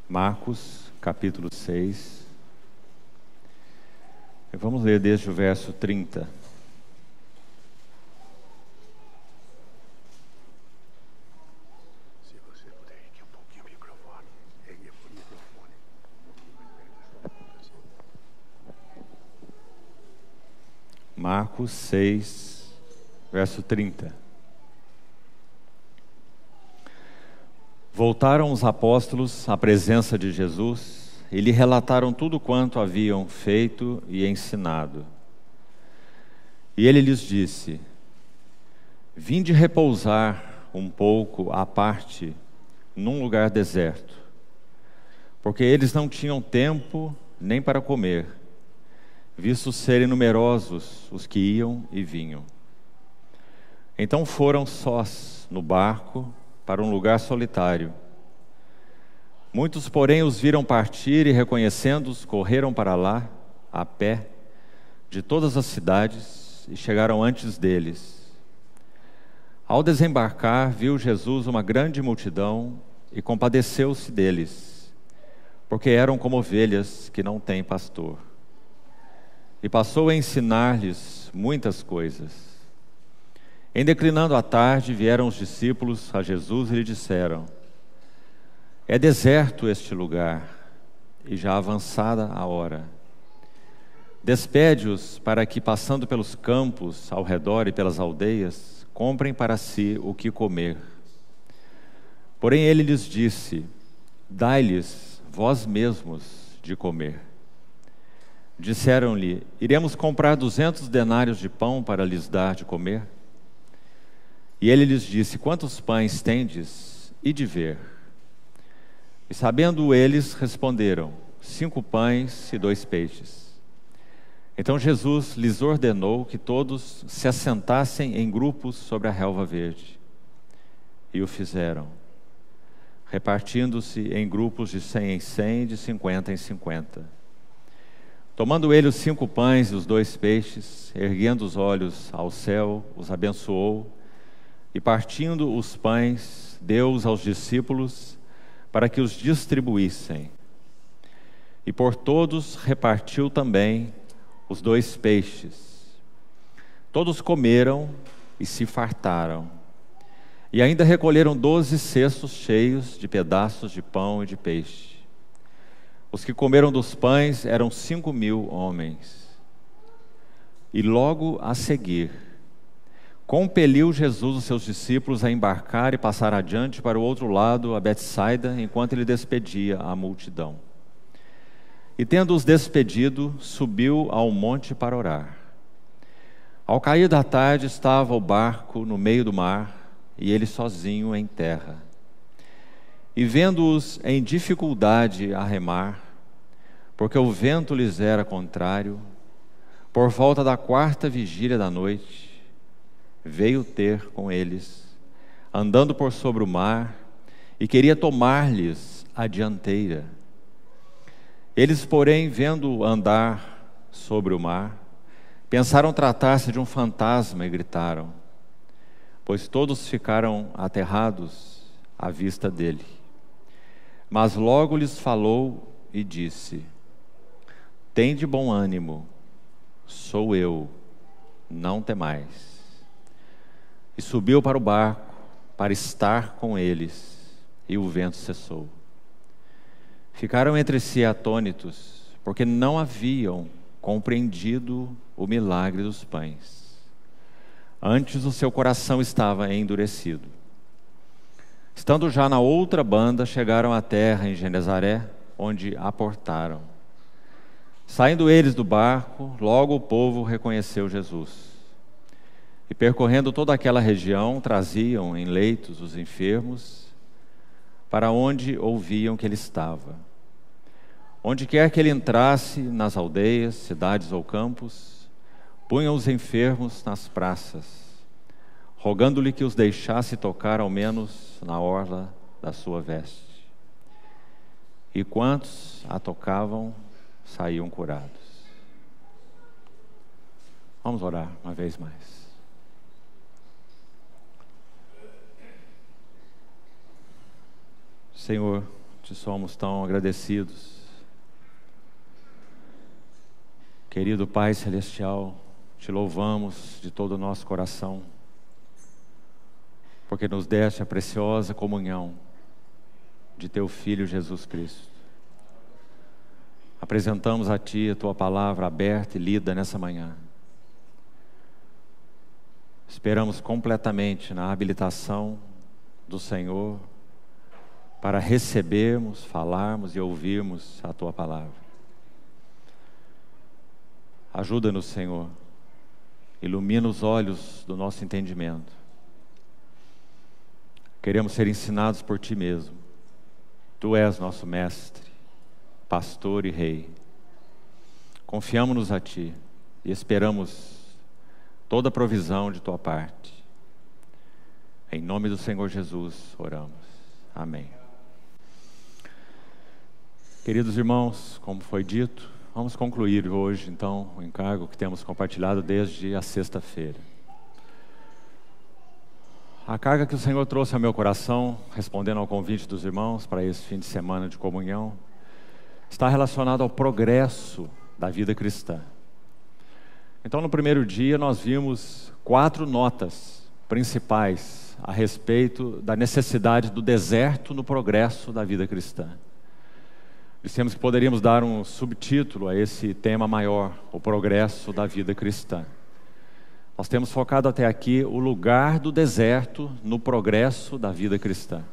Marcos, capítulo 6. Vamos ler desde o verso 30. Marcos 6, verso 30. Voltaram os apóstolos à presença de Jesus e lhe relataram tudo quanto haviam feito e ensinado. E ele lhes disse: vinde repousar um pouco à parte num lugar deserto, porque eles não tinham tempo nem para comer, visto serem numerosos os que iam e vinham. Então foram sós no barco para um lugar solitário. Muitos, porém, os viram partir e, reconhecendo-os, correram para lá, a pé, de todas as cidades, e chegaram antes deles. Ao desembarcar, viu Jesus uma grande multidão e compadeceu-se deles, porque eram como ovelhas que não têm pastor. E passou a ensinar-lhes muitas coisas. Em declinando a tarde, vieram os discípulos a Jesus e lhe disseram: é deserto este lugar, e já avançada a hora. Despede-os para que, passando pelos campos ao redor e pelas aldeias, comprem para si o que comer. Porém ele lhes disse: dai-lhes vós mesmos de comer. Disseram-lhe: iremos comprar 200 denários de pão para lhes dar de comer? E ele lhes disse: quantos pães tendes? Ide ver. E sabendo eles, responderam: 5 pães e 2 peixes. Então Jesus lhes ordenou que todos se assentassem em grupos sobre a relva verde. E o fizeram, repartindo-se em grupos de 100 em 100 e de 50 em 50. Tomando ele os 5 pães e os 2 peixes, erguendo os olhos ao céu, os abençoou, e partindo os pães, deu-os aos discípulos, para que os distribuíssem. E por todos repartiu também os 2 peixes. Todos comeram e se fartaram. E ainda recolheram 12 cestos cheios de pedaços de pão e de peixe. Os que comeram dos pães eram 5.000 homens. E logo a seguir, compeliu Jesus os seus discípulos a embarcar e passar adiante para o outro lado, a Betsaida, enquanto ele despedia a multidão. E tendo-os despedido, subiu ao monte para orar. Ao cair da tarde, estava o barco no meio do mar, e ele sozinho em terra. E vendo-os em dificuldade a remar, porque o vento lhes era contrário, por volta da 4ª vigília da noite, veio ter com eles, andando por sobre o mar, e queria tomar-lhes a dianteira. Eles, porém, vendo-o andar sobre o mar, pensaram tratar-se de um fantasma e gritaram, pois todos ficaram aterrados à vista dele. Mas logo lhes falou e disse: tende bom ânimo, sou eu, não temais. E subiu para o barco para estar com eles, e o vento cessou. Ficaram entre si atônitos, porque não haviam compreendido o milagre dos pães. Antes o seu coração estava endurecido. Estando já na outra banda, chegaram à terra em Genezaré, onde aportaram. Saindo eles do barco, logo o povo reconheceu Jesus. E percorrendo toda aquela região, traziam em leitos os enfermos, para onde ouviam que ele estava. Onde quer que ele entrasse, nas aldeias, cidades ou campos, punham os enfermos nas praças, rogando-lhe que os deixasse tocar ao menos na orla da sua veste. E quantos a tocavam, saíam curados. Vamos orar uma vez mais. Senhor, te somos tão agradecidos. Querido Pai Celestial, te louvamos de todo o nosso coração, porque nos deste a preciosa comunhão de teu Filho Jesus Cristo. Apresentamos a Ti a Tua palavra aberta e lida nessa manhã. Esperamos completamente na habilitação do Senhor para recebermos, falarmos e ouvirmos a Tua palavra. Ajuda-nos, Senhor, ilumina os olhos do nosso entendimento. Queremos ser ensinados por Ti mesmo. Tu és nosso mestre, pastor e rei. Confiamos-nos a Ti e esperamos toda a provisão de Tua parte. Em nome do Senhor Jesus oramos. Amém. Queridos irmãos, como foi dito, vamos concluir hoje então o encargo que temos compartilhado desde a sexta-feira. A carga que o Senhor trouxe ao meu coração, respondendo ao convite dos irmãos para esse fim de semana de comunhão, está relacionado ao progresso da vida cristã. Então, no primeiro dia, nós vimos 4 notas principais a respeito da necessidade do deserto no progresso da vida cristã. Dissemos que poderíamos dar um subtítulo a esse tema maior, o progresso da vida cristã. Nós temos focado até aqui o lugar do deserto no progresso da vida cristã.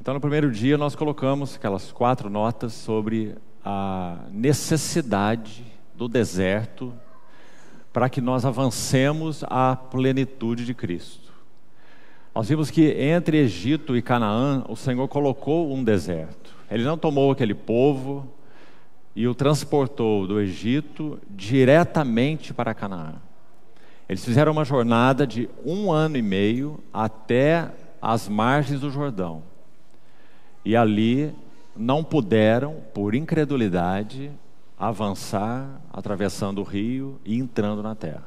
Então, no primeiro dia, nós colocamos aquelas 4 notas sobre a necessidade do deserto para que nós avancemos à plenitude de Cristo. Nós vimos que entre Egito e Canaã, o Senhor colocou um deserto. Ele não tomou aquele povo e o transportou do Egito diretamente para Canaã. Eles fizeram uma jornada de 1 ano e meio até as margens do Jordão. E ali não puderam, por incredulidade, avançar, atravessando o rio e entrando na terra.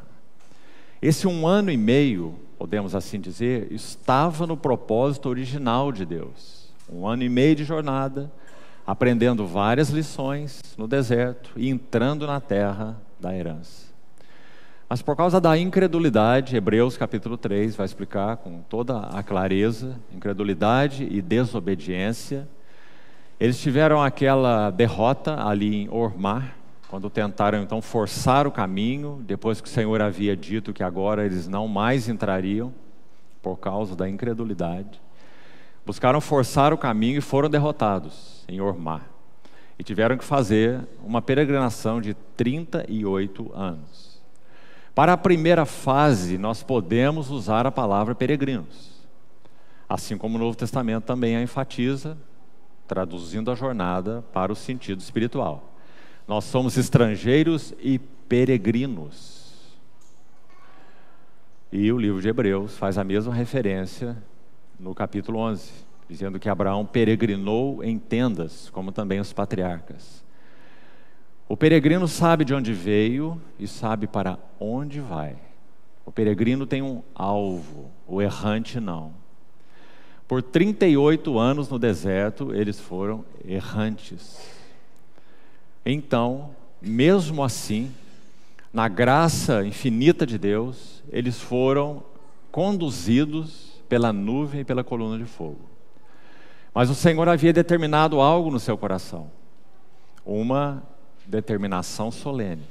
Esse 1 ano e meio, podemos assim dizer, estava no propósito original de Deus. 1 ano e meio de jornada, aprendendo várias lições no deserto e entrando na terra da herança. Mas por causa da incredulidade, Hebreus capítulo 3 vai explicar com toda a clareza, incredulidade e desobediência, eles tiveram aquela derrota ali em Ormá, quando tentaram então forçar o caminho, depois que o Senhor havia dito que agora eles não mais entrariam, por causa da incredulidade. Buscaram forçar o caminho e foram derrotados em Ormá. E tiveram que fazer uma peregrinação de 38 anos. Para a primeira fase, nós podemos usar a palavra peregrinos. Assim como o Novo Testamento também a enfatiza, traduzindo a jornada para o sentido espiritual. Nós somos estrangeiros e peregrinos. E o livro de Hebreus faz a mesma referência no capítulo 11, dizendo que Abraão peregrinou em tendas, como também os patriarcas. O peregrino sabe de onde veio e sabe para onde vai. O peregrino tem um alvo, o errante não. Por 38 anos no deserto, eles foram errantes. Então, mesmo assim, na graça infinita de Deus, eles foram conduzidos pela nuvem e pela coluna de fogo. Mas o Senhor havia determinado algo no seu coração. Uma determinação solene,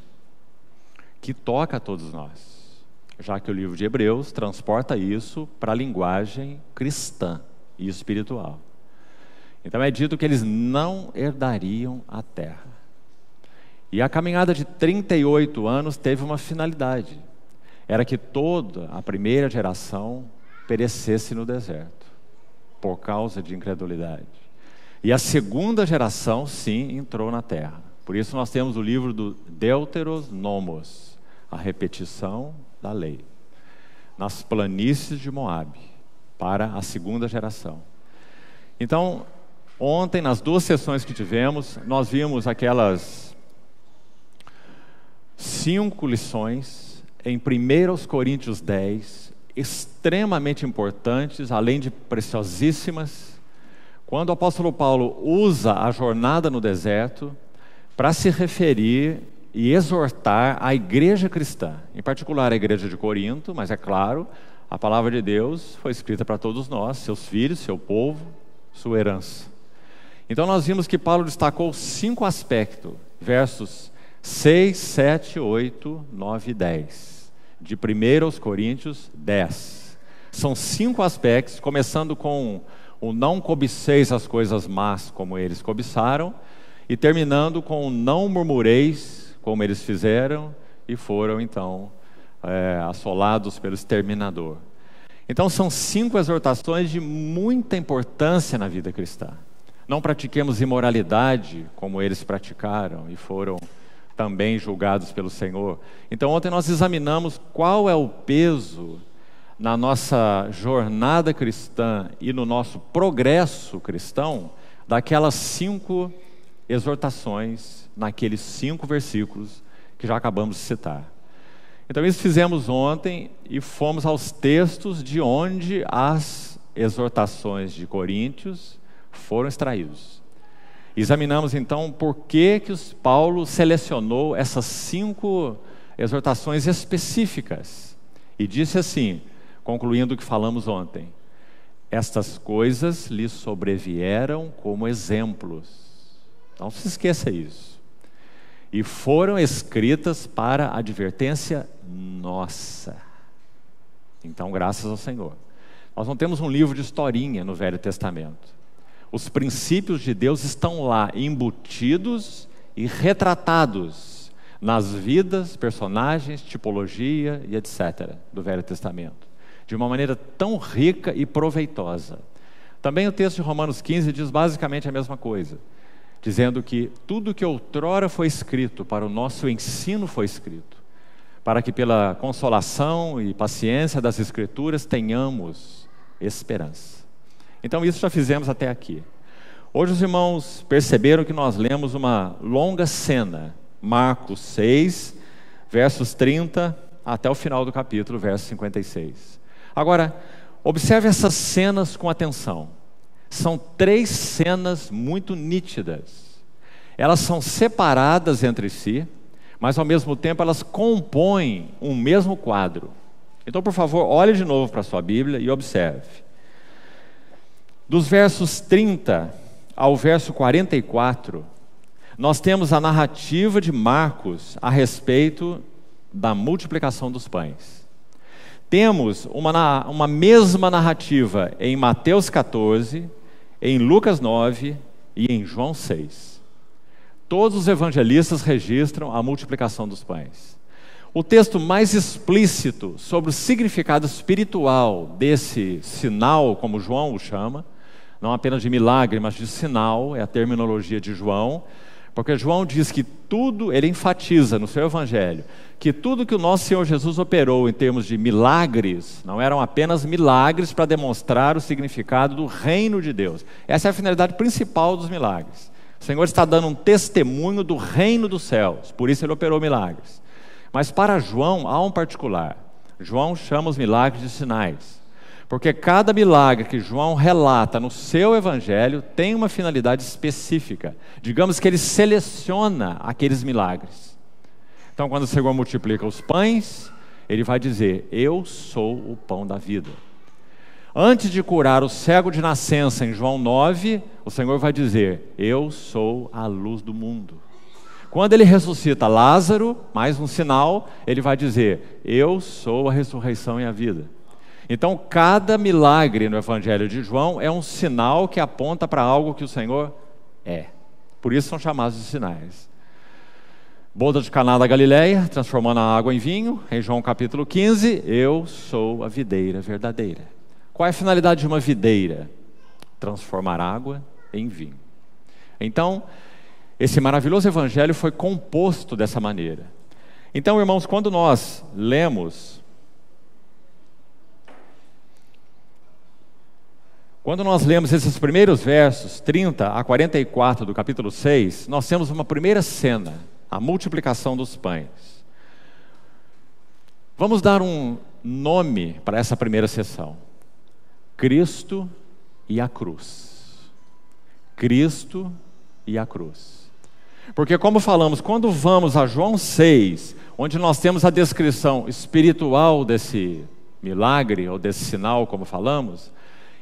que toca a todos nós, já que o livro de Hebreus transporta isso para a linguagem cristã e espiritual. Então é dito que eles não herdariam a terra. E a caminhada de 38 anos teve uma finalidade, era que toda a primeira geração perecesse no deserto, por causa de incredulidade. E a segunda geração, sim, entrou na terra. Por isso nós temos o livro do Deuteros Nomos, a repetição da lei, nas planícies de Moabe, para a segunda geração. Então, ontem, nas 2 sessões que tivemos, nós vimos aquelas 5 lições em 1 Coríntios 10, extremamente importantes, além de preciosíssimas, quando o apóstolo Paulo usa a jornada no deserto para se referir e exortar a igreja cristã, em particular a igreja de Corinto, mas é claro, a palavra de Deus foi escrita para todos nós, seus filhos, seu povo, sua herança. Então nós vimos que Paulo destacou 5 aspectos, versos 6, 7, 8, 9 e 10, de 1 aos Coríntios 10. São 5 aspectos, começando com o não cobiceis as coisas más como eles cobiçaram, e terminando com o não murmureis como eles fizeram e foram então assolados pelo exterminador. Então são 5 exortações de muita importância na vida cristã. Não pratiquemos imoralidade como eles praticaram e foram também julgados pelo Senhor. Então ontem nós examinamos qual é o peso na nossa jornada cristã e no nosso progresso cristão daquelas 5 exortações naqueles 5 versículos que já acabamos de citar. Então isso fizemos ontem e fomos aos textos de onde as exortações de Coríntios foram extraídos. Examinamos então por que Paulo selecionou essas 5 exortações específicas e disse assim, concluindo o que falamos ontem: estas coisas lhe sobrevieram como exemplos. Não se esqueça isso. E foram escritas para advertência nossa. Então, graças ao Senhor. Nós não temos um livro de historinha no Velho Testamento. Os princípios de Deus estão lá, embutidos e retratados nas vidas, personagens, tipologia e etc. do Velho Testamento, de uma maneira tão rica e proveitosa. Também o texto de Romanos 15 diz basicamente a mesma coisa, dizendo que tudo que outrora foi escrito para o nosso ensino foi escrito, para que pela consolação e paciência das Escrituras tenhamos esperança. Então isso já fizemos até aqui. Hoje os irmãos perceberam que nós lemos uma longa cena, Marcos 6, versos 30 até o final do capítulo, verso 56. Agora, observe essas cenas com atenção. São 3 cenas muito nítidas. Elas são separadas entre si, mas ao mesmo tempo elas compõem um mesmo quadro. Então, por favor, olhe de novo para a sua Bíblia e observe. Dos versos 30 ao verso 44, nós temos a narrativa de Marcos a respeito da multiplicação dos pães. Temos uma mesma narrativa em Mateus 14, em Lucas 9 e em João 6. Todos os evangelistas registram a multiplicação dos pães. O texto mais explícito sobre o significado espiritual desse sinal, como João o chama, não apenas de milagre, mas de sinal, é a terminologia de João, porque João diz que tudo, ele enfatiza no seu evangelho, que tudo que o nosso Senhor Jesus operou em termos de milagres, não eram apenas milagres para demonstrar o significado do reino de Deus. Essa é a finalidade principal dos milagres. O Senhor está dando um testemunho do reino dos céus, por isso ele operou milagres. Mas para João há um particular. João chama os milagres de sinais, porque cada milagre que João relata no seu evangelho tem uma finalidade específica. Digamos que ele seleciona aqueles milagres. Então, quando o Senhor multiplica os pães, ele vai dizer: eu sou o pão da vida. Antes de curar o cego de nascença em João 9, o Senhor vai dizer: eu sou a luz do mundo. Quando ele ressuscita Lázaro, mais um sinal, ele vai dizer: eu sou a ressurreição e a vida. Então, cada milagre no Evangelho de João é um sinal que aponta para algo que o Senhor é. Por isso são chamados de sinais. Boda de Caná da Galileia, transformando a água em vinho, em João capítulo 15, eu sou a videira verdadeira. Qual é a finalidade de uma videira? Transformar água em vinho. Então, esse maravilhoso Evangelho foi composto dessa maneira. Então, irmãos, quando nós lemos esses primeiros versos, 30 a 44 do capítulo 6, nós temos uma primeira cena, a multiplicação dos pães. Vamos dar um nome para essa primeira sessão: Cristo e a cruz. Cristo e a cruz. Porque, como falamos, quando vamos a João 6, onde nós temos a descrição espiritual desse milagre, ou desse sinal, como falamos,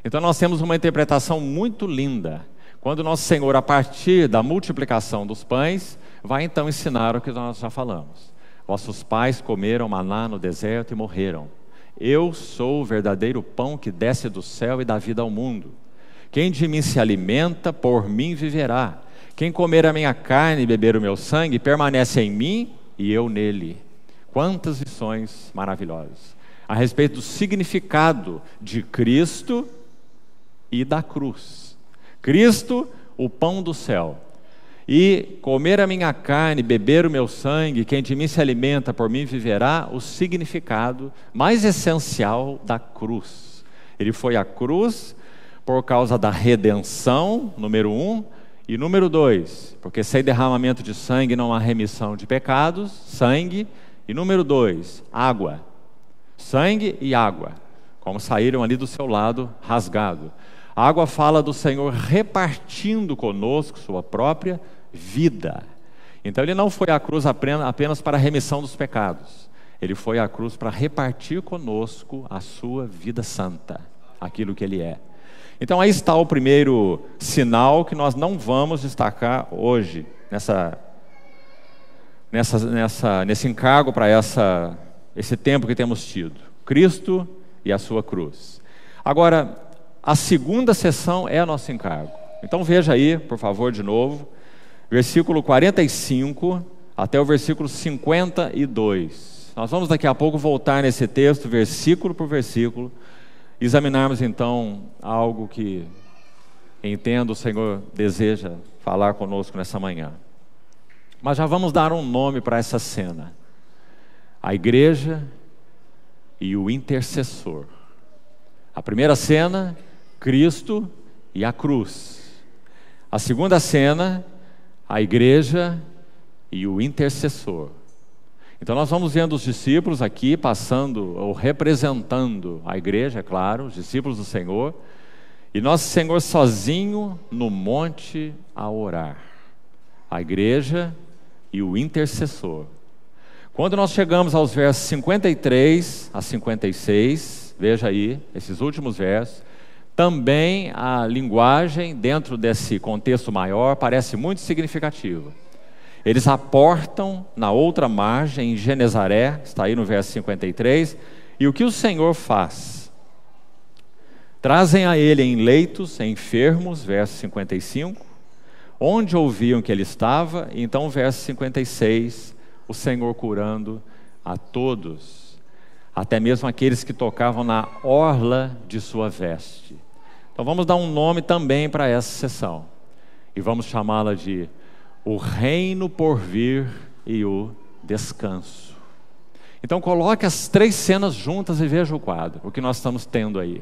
então nós temos uma interpretação muito linda. Quando nosso Senhor, a partir da multiplicação dos pães, vai então ensinar o que nós já falamos. Vossos pais comeram maná no deserto e morreram. Eu sou o verdadeiro pão que desce do céu e dá vida ao mundo. Quem de mim se alimenta, por mim viverá. Quem comer a minha carne e beber o meu sangue, permanece em mim e eu nele. Quantas lições maravilhosas a respeito do significado de Cristo e da cruz. Cristo, o pão do céu. E comer a minha carne, beber o meu sangue, quem de mim se alimenta, por mim viverá, o significado mais essencial da cruz. Ele foi à cruz por causa da redenção, número 1, e número 2, porque sem derramamento de sangue não há remissão de pecados, sangue, e número 2, água. Sangue e água, como saíram ali do seu lado rasgado. A água fala do Senhor repartindo conosco sua própria vida. Então ele não foi à cruz apenas para a remissão dos pecados. Ele foi à cruz para repartir conosco a sua vida santa, aquilo que ele é. Então aí está o primeiro sinal que nós não vamos destacar hoje, nesse encargo para esse tempo que temos tido. Cristo e a sua cruz. Agora, a segunda sessão é nosso encargo. Então veja aí, por favor, de novo, versículo 45 até o versículo 52. Nós vamos daqui a pouco voltar nesse texto, versículo por versículo, examinarmos então algo que entendo o Senhor deseja falar conosco nessa manhã. Mas já vamos dar um nome para essa cena: a igreja e o intercessor. A primeira cena, Cristo e a cruz. A segunda cena, a igreja e o intercessor. Então nós vamos vendo os discípulos aqui passando ou representando a igreja, é claro, os discípulos do Senhor, e nosso Senhor sozinho no monte a orar. A igreja e o intercessor. Quando nós chegamos aos versos 53 a 56, veja aí, esses últimos versos, também a linguagem dentro desse contexto maior parece muito significativa. Eles aportam na outra margem, em Genezaré, está aí no verso 53, e o que o Senhor faz? Trazem a ele em leitos, enfermos, verso 55, onde ouviam que ele estava, e então verso 56, o Senhor curando a todos, até mesmo aqueles que tocavam na orla de sua veste. Então vamos dar um nome também para essa sessão, e vamos chamá-la de o reino por vir e o descanso. Então coloque as três cenas juntas e veja o quadro, o que nós estamos tendo aí.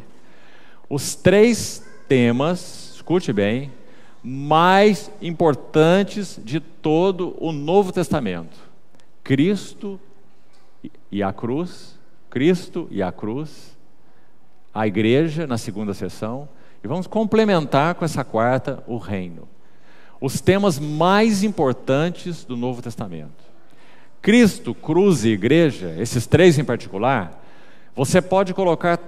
Os três temas, escute bem, mais importantes de todo o Novo Testamento: Cristo e a cruz, Cristo e a cruz, a igreja na segunda sessão, e vamos complementar com essa quarta, o reino. Os temas mais importantes do Novo Testamento. Cristo, cruz e igreja, esses três em particular, você pode colocar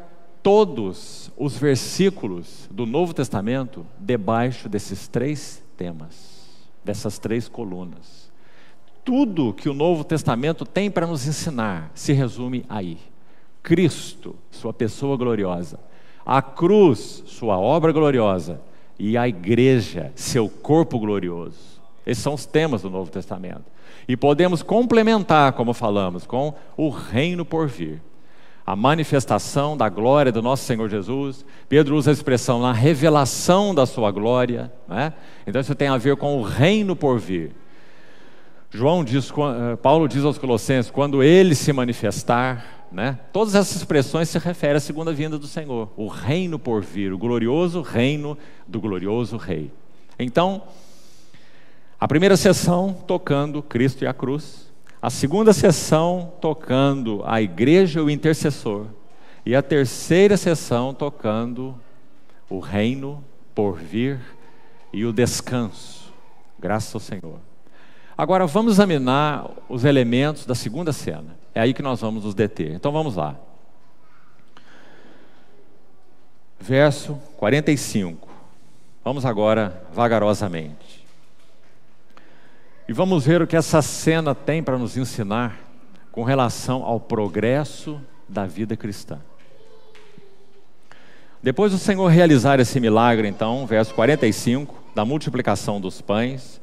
todos os versículos do Novo Testamento debaixo desses três temas, dessas três colunas. Tudo que o Novo Testamento tem para nos ensinar se resume aí. Cristo, sua pessoa gloriosa. A cruz, sua obra gloriosa. E a igreja, seu corpo glorioso. Esses são os temas do Novo Testamento. E podemos complementar, como falamos, com o reino por vir. A manifestação da glória do nosso Senhor Jesus. Pedro usa a expressão na revelação da sua glória, né? Então isso tem a ver com o reino por vir. Paulo diz aos Colossenses, quando ele se manifestar, né? Todas essas expressões se referem à segunda vinda do Senhor, o reino por vir, o glorioso reino do glorioso Rei. Então, a primeira sessão tocando Cristo e a cruz, a segunda sessão tocando a igreja e o intercessor, e a terceira sessão tocando o reino por vir e o descanso. Graças ao Senhor. Agora vamos examinar os elementos da segunda cena. É aí que nós vamos nos deter. Então vamos lá. Verso 45. Vamos agora vagarosamente. E vamos ver o que essa cena tem para nos ensinar com relação ao progresso da vida cristã. Depois do Senhor realizar esse milagre, então, verso 45, da multiplicação dos pães,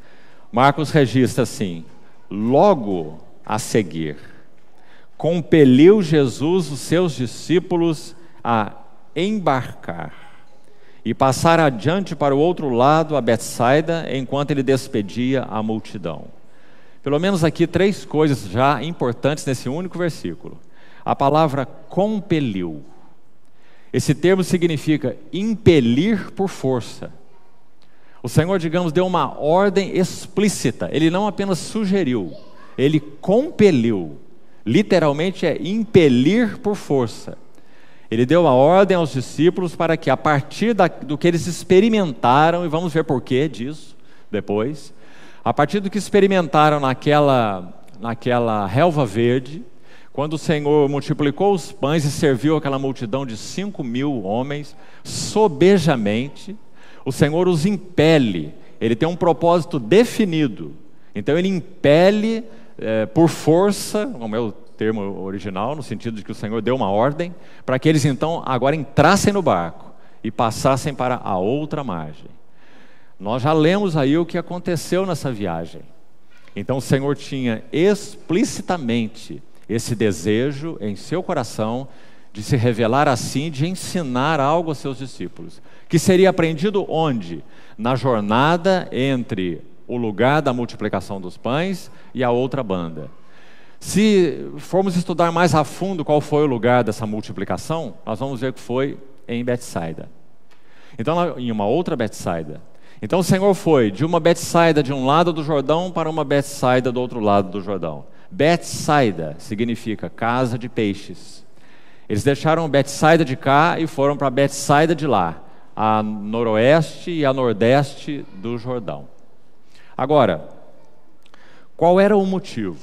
Marcos registra assim: logo a seguir, compeliu Jesus os seus discípulos a embarcar e passar adiante para o outro lado, a Betsaida, enquanto ele despedia a multidão. Pelo menos aqui 3 coisas já importantes nesse único versículo. A palavra compeliu. Esse termo significa impelir por força. O Senhor, digamos, deu uma ordem explícita. Ele não apenas sugeriu, ele compeliu. Literalmente é impelir por força. Ele deu a ordem aos discípulos para que, a partir do que eles experimentaram, e vamos ver porquê disso depois, a partir do que experimentaram naquela relva verde, quando o Senhor multiplicou os pães e serviu aquela multidão de 5.000 homens, sobejamente, o Senhor os impele. Ele tem um propósito definido. Então ele impele por força, como é o termo original, no sentido de que o Senhor deu uma ordem, para que eles então agora entrassem no barco e passassem para a outra margem. Nós já lemos aí o que aconteceu nessa viagem. Então o Senhor tinha explicitamente esse desejo em seu coração de se revelar assim, de ensinar algo aos seus discípulos, que seria aprendido onde? Na jornada entre o lugar da multiplicação dos pães e a outra banda. Se formos estudar mais a fundo qual foi o lugar dessa multiplicação, nós vamos ver que foi em Betsaida. Então, em uma outra Betsaida. Então o Senhor foi de uma Betsaida de um lado do Jordão para uma Betsaida do outro lado do Jordão. Betsaida significa casa de peixes. Eles deixaram Betsaida de cá e foram para Betsaida de lá, a noroeste e a nordeste do Jordão. Agora, qual era o motivo?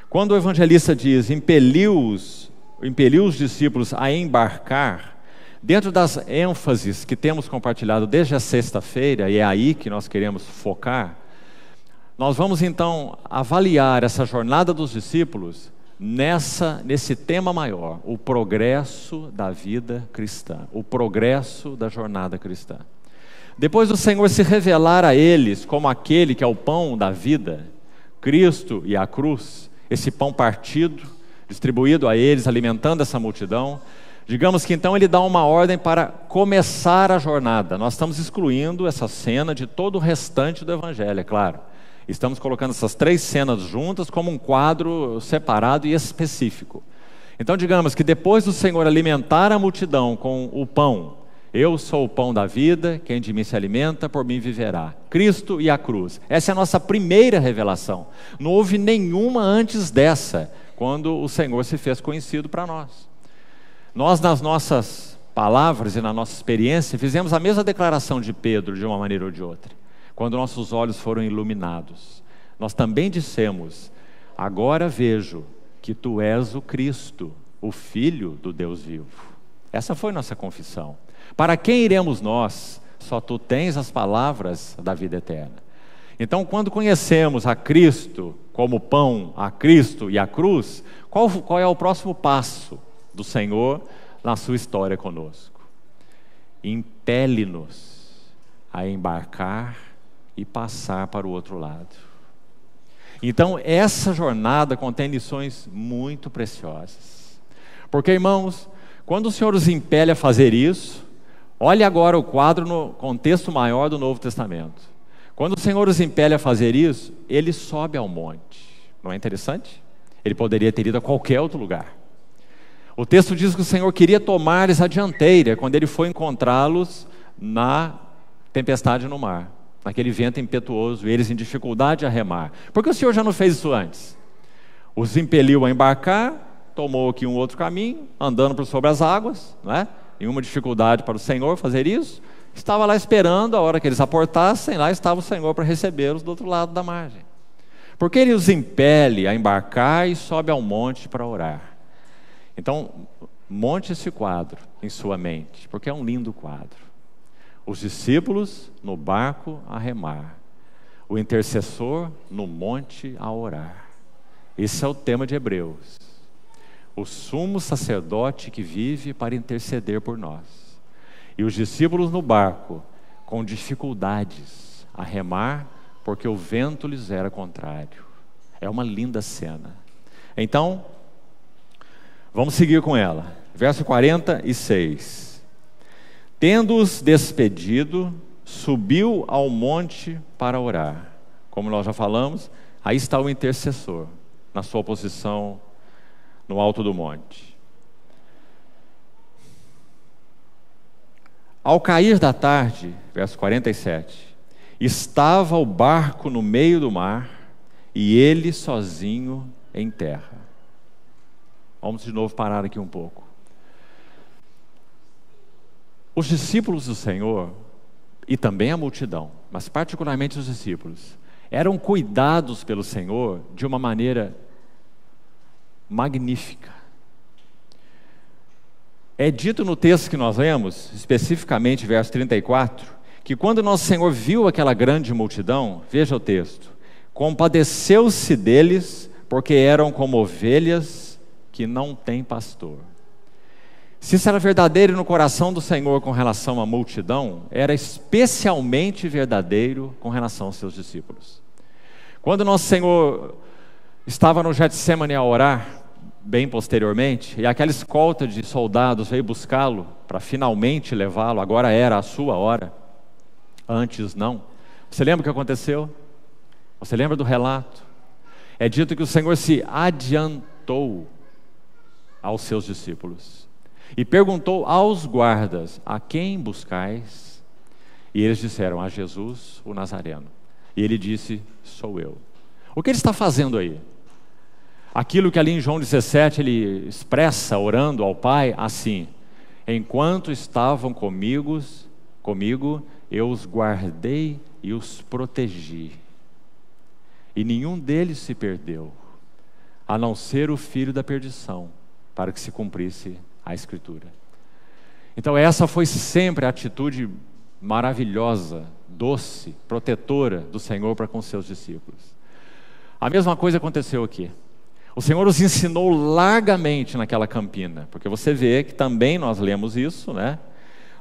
Quando o evangelista diz impeliu os discípulos a embarcar, dentro das ênfases que temos compartilhado desde a sexta-feira, e é aí que nós queremos focar, nós vamos então avaliar essa jornada dos discípulos nesse tema maior, o progresso da vida cristã, o progresso da jornada cristã. Depois do Senhor se revelar a eles como aquele que é o pão da vida, Cristo e a cruz, esse pão partido, distribuído a eles, alimentando essa multidão, digamos que então ele dá uma ordem para começar a jornada. Nós estamos excluindo essa cena de todo o restante do evangelho, é claro. Estamos colocando essas 3 cenas juntas como um quadro separado e específico. Então digamos que depois do Senhor alimentar a multidão com o pão, eu sou o pão da vida, quem de mim se alimenta, por mim viverá. Cristo e a cruz. Essa é a nossa primeira revelação. Não houve nenhuma antes dessa, quando o Senhor se fez conhecido para nós. Nós, nas nossas palavras e na nossa experiência, fizemos a mesma declaração de Pedro, de uma maneira ou de outra. Quando nossos olhos foram iluminados, nós também dissemos: agora vejo que tu és o Cristo, o Filho do Deus vivo. Essa foi nossa confissão. Para quem iremos nós? Só tu tens as palavras da vida eterna. Então, quando conhecemos a Cristo como pão, a Cristo e a cruz, qual é o próximo passo do Senhor na sua história conosco? Impele-nos a embarcar e passar para o outro lado. Então, essa jornada contém lições muito preciosas. Porque, irmãos, quando o Senhor os impele a fazer isso, olhe agora o quadro no contexto maior do Novo Testamento. Quando o Senhor os impele a fazer isso, ele sobe ao monte. Não é interessante? Ele poderia ter ido a qualquer outro lugar. O texto diz que o Senhor queria tomar-lhes a dianteira quando ele foi encontrá-los na tempestade no mar, naquele vento impetuoso, e eles em dificuldade a remar. Por que o Senhor já não fez isso antes? Os impeliu a embarcar, tomou aqui um outro caminho, andando por sobre as águas, não é? Nenhuma dificuldade para o Senhor fazer isso, estava lá esperando a hora que eles aportassem, lá estava o Senhor para recebê-los do outro lado da margem. Porque ele os impele a embarcar e sobe ao monte para orar. Então, monte esse quadro em sua mente, porque é um lindo quadro. Os discípulos no barco a remar, o intercessor no monte a orar. Esse é o tema de Hebreus. O sumo sacerdote que vive para interceder por nós. E os discípulos no barco, com dificuldades, a remar, porque o vento lhes era contrário. É uma linda cena. Então, vamos seguir com ela. Verso 46. Tendo-os despedido, subiu ao monte para orar. Como nós já falamos, aí está o intercessor, na sua posição no alto do monte. Ao cair da tarde, verso 47, estava o barco no meio do mar e ele sozinho em terra. Vamos de novo parar aqui um pouco. Os discípulos do Senhor, e também a multidão, mas particularmente os discípulos, eram cuidados pelo Senhor de uma maneira magnífica. É dito no texto que nós lemos, especificamente verso 34, que quando nosso Senhor viu aquela grande multidão, veja o texto, compadeceu-se deles, porque eram como ovelhas que não têm pastor. Se isso era verdadeiro no coração do Senhor com relação à multidão, era especialmente verdadeiro com relação aos seus discípulos. Quando nosso Senhor estava no Getsemane a orar, bem posteriormente, e aquela escolta de soldados veio buscá-lo para finalmente levá-lo, agora era a sua hora, antes não. Você lembra o que aconteceu? Você lembra do relato? É dito que o Senhor se adiantou aos seus discípulos e perguntou aos guardas: a quem buscais? E eles disseram: a Jesus, o Nazareno. E ele disse: sou eu. O que ele está fazendo aí? Aquilo que ali em João 17 ele expressa orando ao Pai assim: enquanto estavam comigo, eu os guardei e os protegi, e nenhum deles se perdeu, a não ser o filho da perdição, para que se cumprisse a Escritura. Então essa foi sempre a atitude maravilhosa, doce, protetora do Senhor para com seus discípulos. A mesma coisa aconteceu aqui. O Senhor os ensinou largamente naquela campina, porque você vê que também nós lemos isso, né?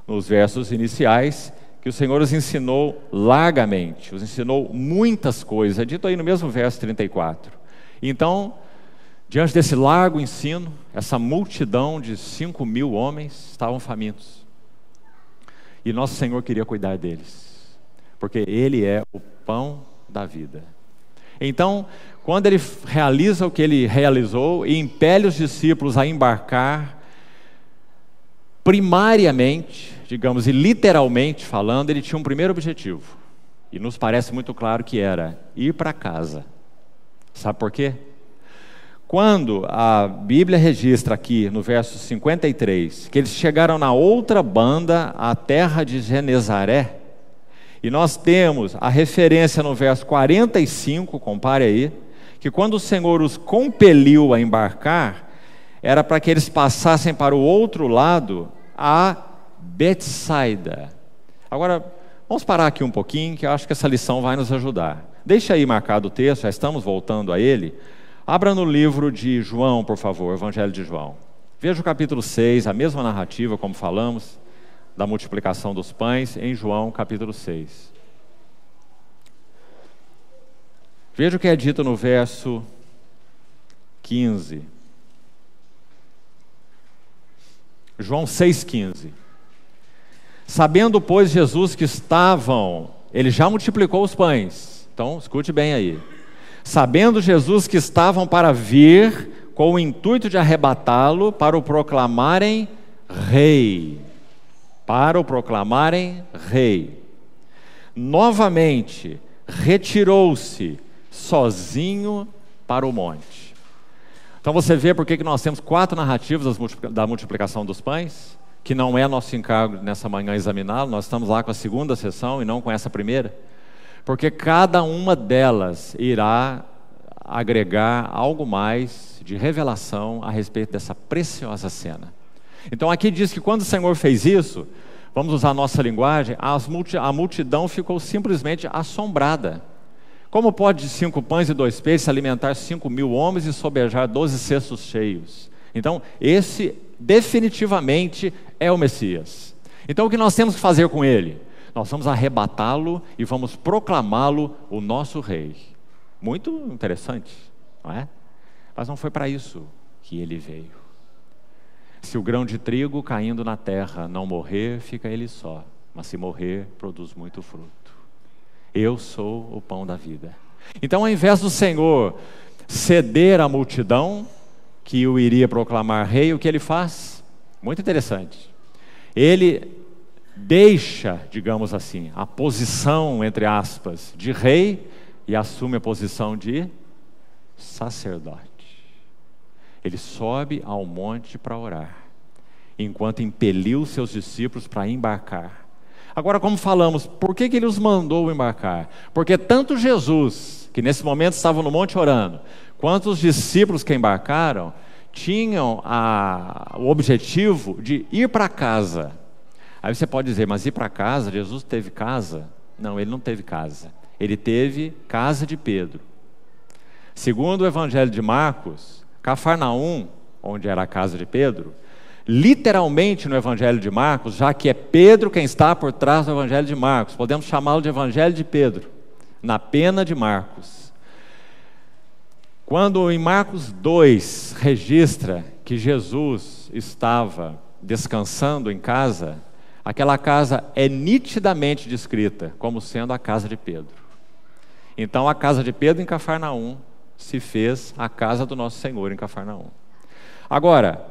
Nos versos iniciais, que o Senhor os ensinou largamente, os ensinou muitas coisas, é dito aí no mesmo verso 34. Então, diante desse largo ensino, essa multidão de 5.000 homens estavam famintos. E nosso Senhor queria cuidar deles, porque Ele é o pão da vida. Então, quando Ele realiza o que Ele realizou e impele os discípulos a embarcar, primariamente, digamos, e literalmente falando, Ele tinha um primeiro objetivo. E nos parece muito claro que era ir para casa. Sabe por quê? Quando a Bíblia registra aqui no verso 53 que eles chegaram na outra banda, a terra de Genezaré, e nós temos a referência no verso 45, compare aí, que quando o Senhor os compeliu a embarcar, era para que eles passassem para o outro lado, a Betsaida. Agora, vamos parar aqui um pouquinho, que eu acho que essa lição vai nos ajudar. Deixa aí marcado o texto, já estamos voltando a ele. Abra no livro de João, por favor, Evangelho de João. Veja o capítulo 6, a mesma narrativa, como falamos, da multiplicação dos pães, em João, capítulo 6. Veja o que é dito no verso 15. João 6,15. Sabendo, pois, Jesus que ele já multiplicou os pães. Então, escute bem aí. Sabendo Jesus que estavam para vir, com o intuito de arrebatá-lo, para o proclamarem rei. Para o proclamarem rei. Novamente, retirou-se sozinho para o monte. Então você vê por que nós temos 4 narrativas da multiplicação dos pães? que não é nosso encargo nessa manhã examiná-lo, nós estamos lá com a segunda sessão e não com essa primeira, porque cada uma delas irá agregar algo mais de revelação a respeito dessa preciosa cena. Então aqui diz que quando o Senhor fez isso, vamos usar a nossa linguagem, a multidão ficou simplesmente assombrada. Como pode de 5 pães e 2 peixes alimentar 5.000 homens e sobejar 12 cestos cheios? Então esse definitivamente é o Messias. Então o que nós temos que fazer com ele? Nós vamos arrebatá-lo e vamos proclamá-lo o nosso rei. Muito interessante, não é? Mas não foi para isso que ele veio. Se o grão de trigo caindo na terra não morrer, fica ele só, mas se morrer, produz muito fruto. Eu sou o pão da vida. Então, ao invés do Senhor ceder à multidão que o iria proclamar rei, o que ele faz? Muito interessante. Ele deixa, digamos assim, a posição, entre aspas, de rei e assume a posição de sacerdote. Ele sobe ao monte para orar, enquanto impeliu seus discípulos para embarcar. Agora, como falamos, por que ele os mandou embarcar? Porque tanto Jesus, que nesse momento estava no monte orando, quanto os discípulos que embarcaram, tinham o objetivo de ir para casa. Aí você pode dizer, mas ir para casa, Jesus teve casa? Não, ele não teve casa. Ele teve casa de Pedro. Segundo o Evangelho de Marcos, Cafarnaum, onde era a casa de Pedro, literalmente no Evangelho de Marcos, já que é Pedro quem está por trás do Evangelho de Marcos, podemos chamá-lo de Evangelho de Pedro, na pena de Marcos. Quando em Marcos 2 registra que Jesus estava descansando em casa, aquela casa é nitidamente descrita como sendo a casa de Pedro. Então a casa de Pedro em Cafarnaum se fez a casa do nosso Senhor em Cafarnaum. Agora,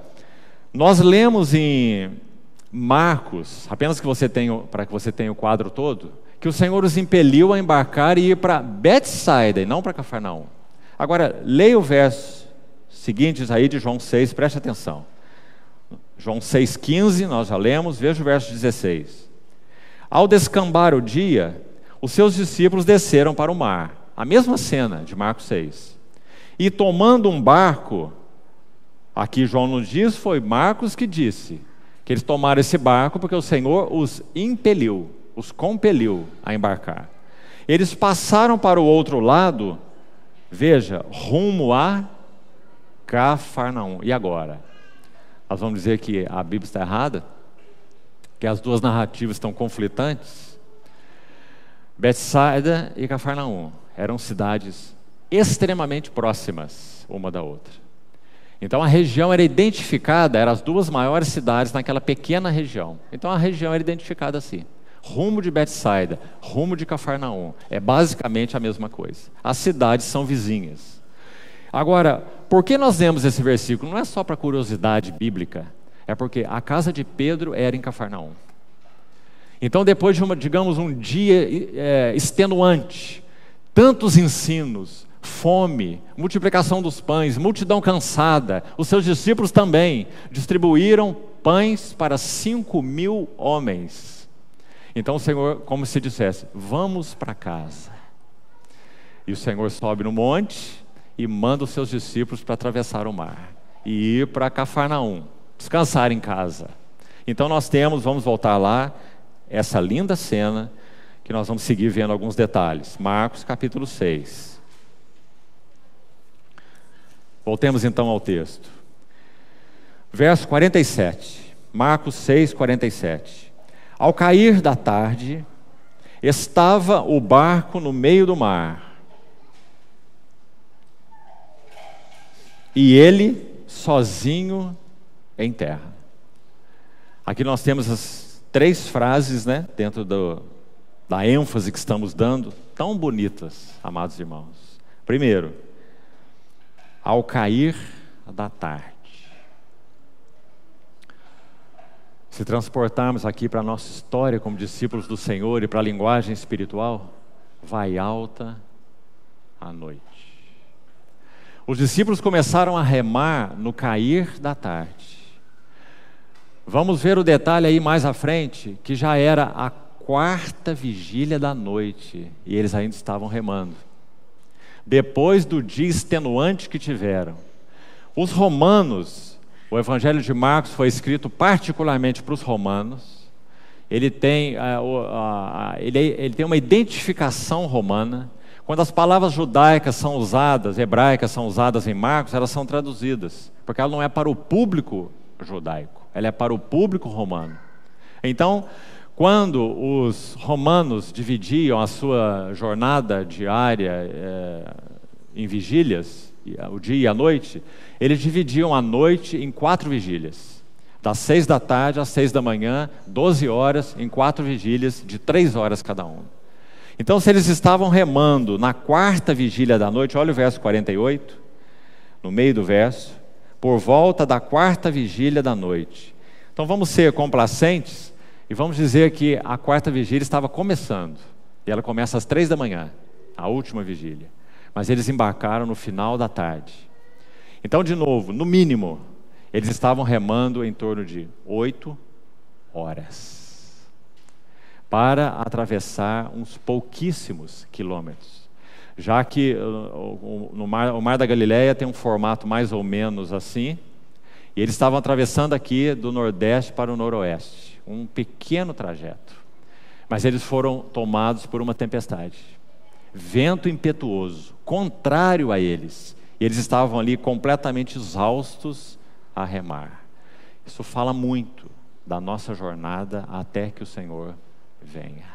nós lemos em Marcos, apenas para que você tenha o quadro todo, que o Senhor os impeliu a embarcar e ir para Betsaida e não para Cafarnaum. Agora, leia o verso seguintes aí de João 6, preste atenção. João 6,15, nós já lemos, veja o verso 16. Ao descambar o dia, os seus discípulos desceram para o mar. A mesma cena de Marcos 6. E tomando um barco, aqui João nos diz, foi Marcos que disse, que eles tomaram esse barco porque o Senhor os impeliu, os compeliu a embarcar. Eles passaram para o outro lado, veja, rumo a Cafarnaum. E agora? Nós vamos dizer que a Bíblia está errada? Que as duas narrativas estão conflitantes? Betsaida e Cafarnaum eram cidades extremamente próximas uma da outra. Então a região era identificada, eram as duas maiores cidades naquela pequena região. Então a região era identificada assim. Rumo de Betsaida, rumo de Cafarnaum. É basicamente a mesma coisa. As cidades são vizinhas. Agora, por que nós lemos esse versículo? Não é só para curiosidade bíblica. É porque a casa de Pedro era em Cafarnaum. Então depois de um dia extenuante, tantos ensinos, fome, multiplicação dos pães, multidão cansada, os seus discípulos também distribuíram pães para 5.000 homens. Então o Senhor, como se dissesse, vamos para casa. E o Senhor sobe no monte e manda os seus discípulos para atravessar o mar e ir para Cafarnaum, descansar em casa. Então nós temos, vamos voltar lá, essa linda cena que nós vamos seguir vendo alguns detalhes. Marcos capítulo 6. Voltemos então ao texto. Verso 47. Marcos 6, 47. Ao cair da tarde, estava o barco no meio do mar, e ele sozinho em terra. Aqui nós temos as 3 frases, dentro da ênfase que estamos dando, tão bonitas, amados irmãos. Primeiro, ao cair da tarde. Se transportarmos aqui para a nossa história como discípulos do Senhor e para a linguagem espiritual, vai alta a noite. Os discípulos começaram a remar no cair da tarde. Vamos ver o detalhe aí mais à frente, que já era a quarta vigília da noite e eles ainda estavam remando. Depois do dia extenuante que tiveram. Os romanos, o Evangelho de Marcos foi escrito particularmente para os romanos. Ele tem uma identificação romana. Quando as palavras judaicas são usadas, hebraicas são usadas em Marcos, elas são traduzidas, porque ela não é para o público judaico, ela é para o público romano. Então, quando os romanos dividiam a sua jornada diária em vigílias, o dia e a noite, eles dividiam a noite em 4 vigílias. Das 6 da tarde às 6 da manhã, 12 horas, em 4 vigílias, de 3 horas cada uma. Então, se eles estavam remando na quarta vigília da noite, olha o verso 48, no meio do verso, por volta da quarta vigília da noite. Então, vamos ser complacentes e vamos dizer que a quarta vigília estava começando. E ela começa às 3 da manhã, a última vigília. Mas eles embarcaram no final da tarde. Então, de novo, no mínimo, eles estavam remando em torno de 8 horas para atravessar uns pouquíssimos quilômetros. Já que o Mar da Galileia tem um formato mais ou menos assim, e eles estavam atravessando aqui do nordeste para o noroeste, um pequeno trajeto. Mas eles foram tomados por uma tempestade, vento impetuoso, contrário a eles, e eles estavam ali completamente exaustos a remar. Isso fala muito da nossa jornada até que o Senhor venha.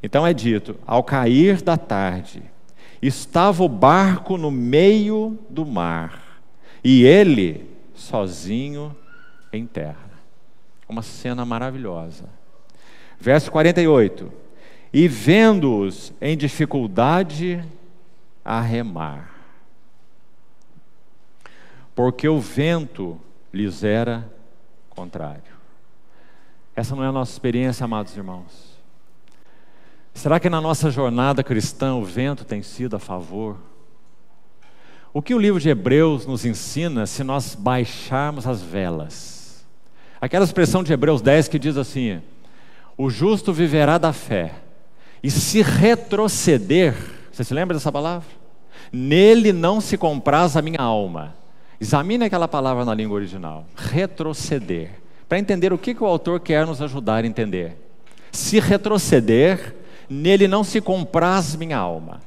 Então é dito, ao cair da tarde, estava o barco no meio do mar, e ele sozinho em terra. Uma cena maravilhosa. Verso 48. E vendo-os em dificuldade a remar, porque o vento lhes era contrário. Essa não é a nossa experiência, amados irmãos? Será que na nossa jornada cristã o vento tem sido a favor? O que o livro de Hebreus nos ensina se nós baixarmos as velas? Aquela expressão de Hebreus 10 que diz assim: o justo viverá da fé, e se retroceder, você se lembra dessa palavra? Nele não se compraz a minha alma. Examine aquela palavra na língua original, retroceder, para entender o que o autor quer nos ajudar a entender. Se retroceder, nele não se compraz minha alma.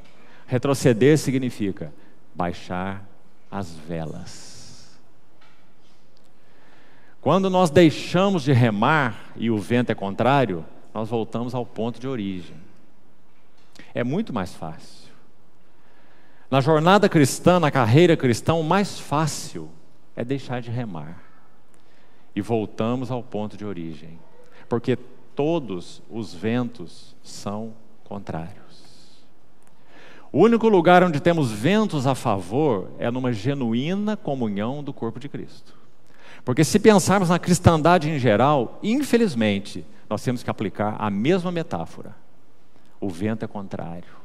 Retroceder significa baixar as velas. Quando nós deixamos de remar e o vento é contrário, nós voltamos ao ponto de origem. É muito mais fácil. Na jornada cristã, na carreira cristã, o mais fácil é deixar de remar. E voltamos ao ponto de origem. Porque todos os ventos são contrários. O único lugar onde temos ventos a favor é numa genuína comunhão do corpo de Cristo. Porque se pensarmos na cristandade em geral, infelizmente, nós temos que aplicar a mesma metáfora. O vento é contrário.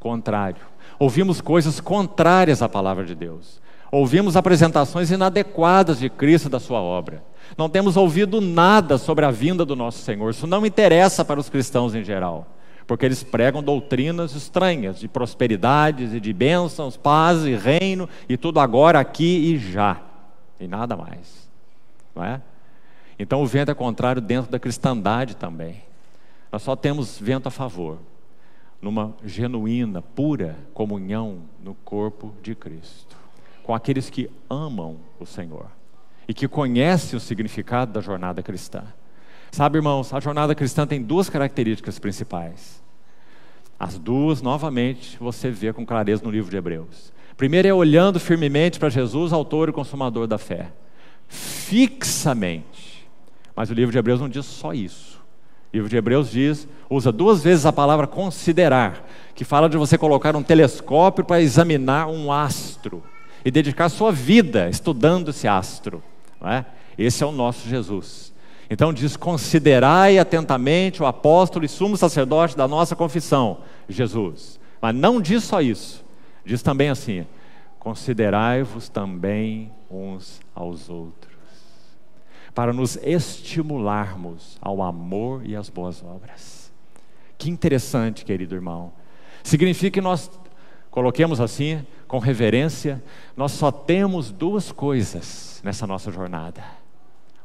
Contrário. Ouvimos coisas contrárias à palavra de Deus. Ouvimos apresentações inadequadas de Cristo e da sua obra. Não temos ouvido nada sobre a vinda do nosso Senhor. Isso não interessa para os cristãos em geral, porque eles pregam doutrinas estranhas, de prosperidades e de bênçãos, paz e reino, e tudo agora, aqui e já, e nada mais, não é? Então o vento é contrário dentro da cristandade também. Nós só temos vento a favor numa genuína, pura comunhão no corpo de Cristo, com aqueles que amam o Senhor e que conhecem o significado da jornada cristã. Sabe, irmãos, a jornada cristã tem 2 características principais. As 2, novamente, você vê com clareza no livro de Hebreus. Primeiro é olhando firmemente para Jesus, autor e consumador da fé. Fixamente. Mas o livro de Hebreus não diz só isso. O livro de Hebreus usa 2 vezes a palavra considerar, que fala de você colocar um telescópio para examinar um astro e dedicar sua vida estudando esse astro, não é? Esse é o nosso Jesus. Então diz: considerai atentamente o apóstolo e sumo sacerdote da nossa confissão, Jesus. Mas não diz só isso, diz também assim: considerai-vos também uns aos outros. para nos estimularmos ao amor e às boas obras. Que interessante, querido irmão. Significa que nós, coloquemos assim, com reverência, nós só temos duas coisas nessa nossa jornada: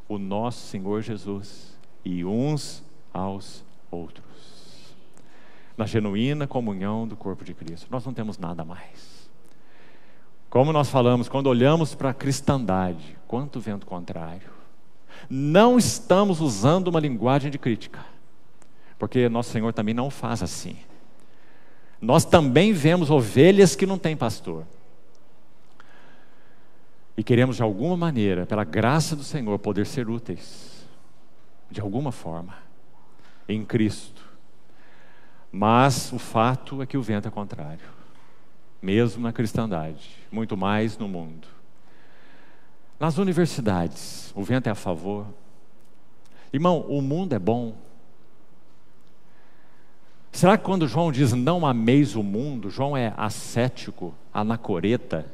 o nosso Senhor Jesus e uns aos outros. Na genuína comunhão do corpo de Cristo. Nós não temos nada mais. Como nós falamos, quando olhamos para a cristandade, quanto vento contrário. Não estamos usando uma linguagem de crítica, porque nosso Senhor também não faz assim. Nós também vemos ovelhas que não têm pastor. E queremos de alguma maneira, pela graça do Senhor, poder ser úteis. De alguma forma. Em Cristo. Mas o fato é que o vento é contrário. Mesmo na cristandade. Muito mais no mundo. Nas universidades, o vento é a favor. Irmão, o mundo é bom. Será que quando João diz não ameis o mundo, João é ascético, anacoreta,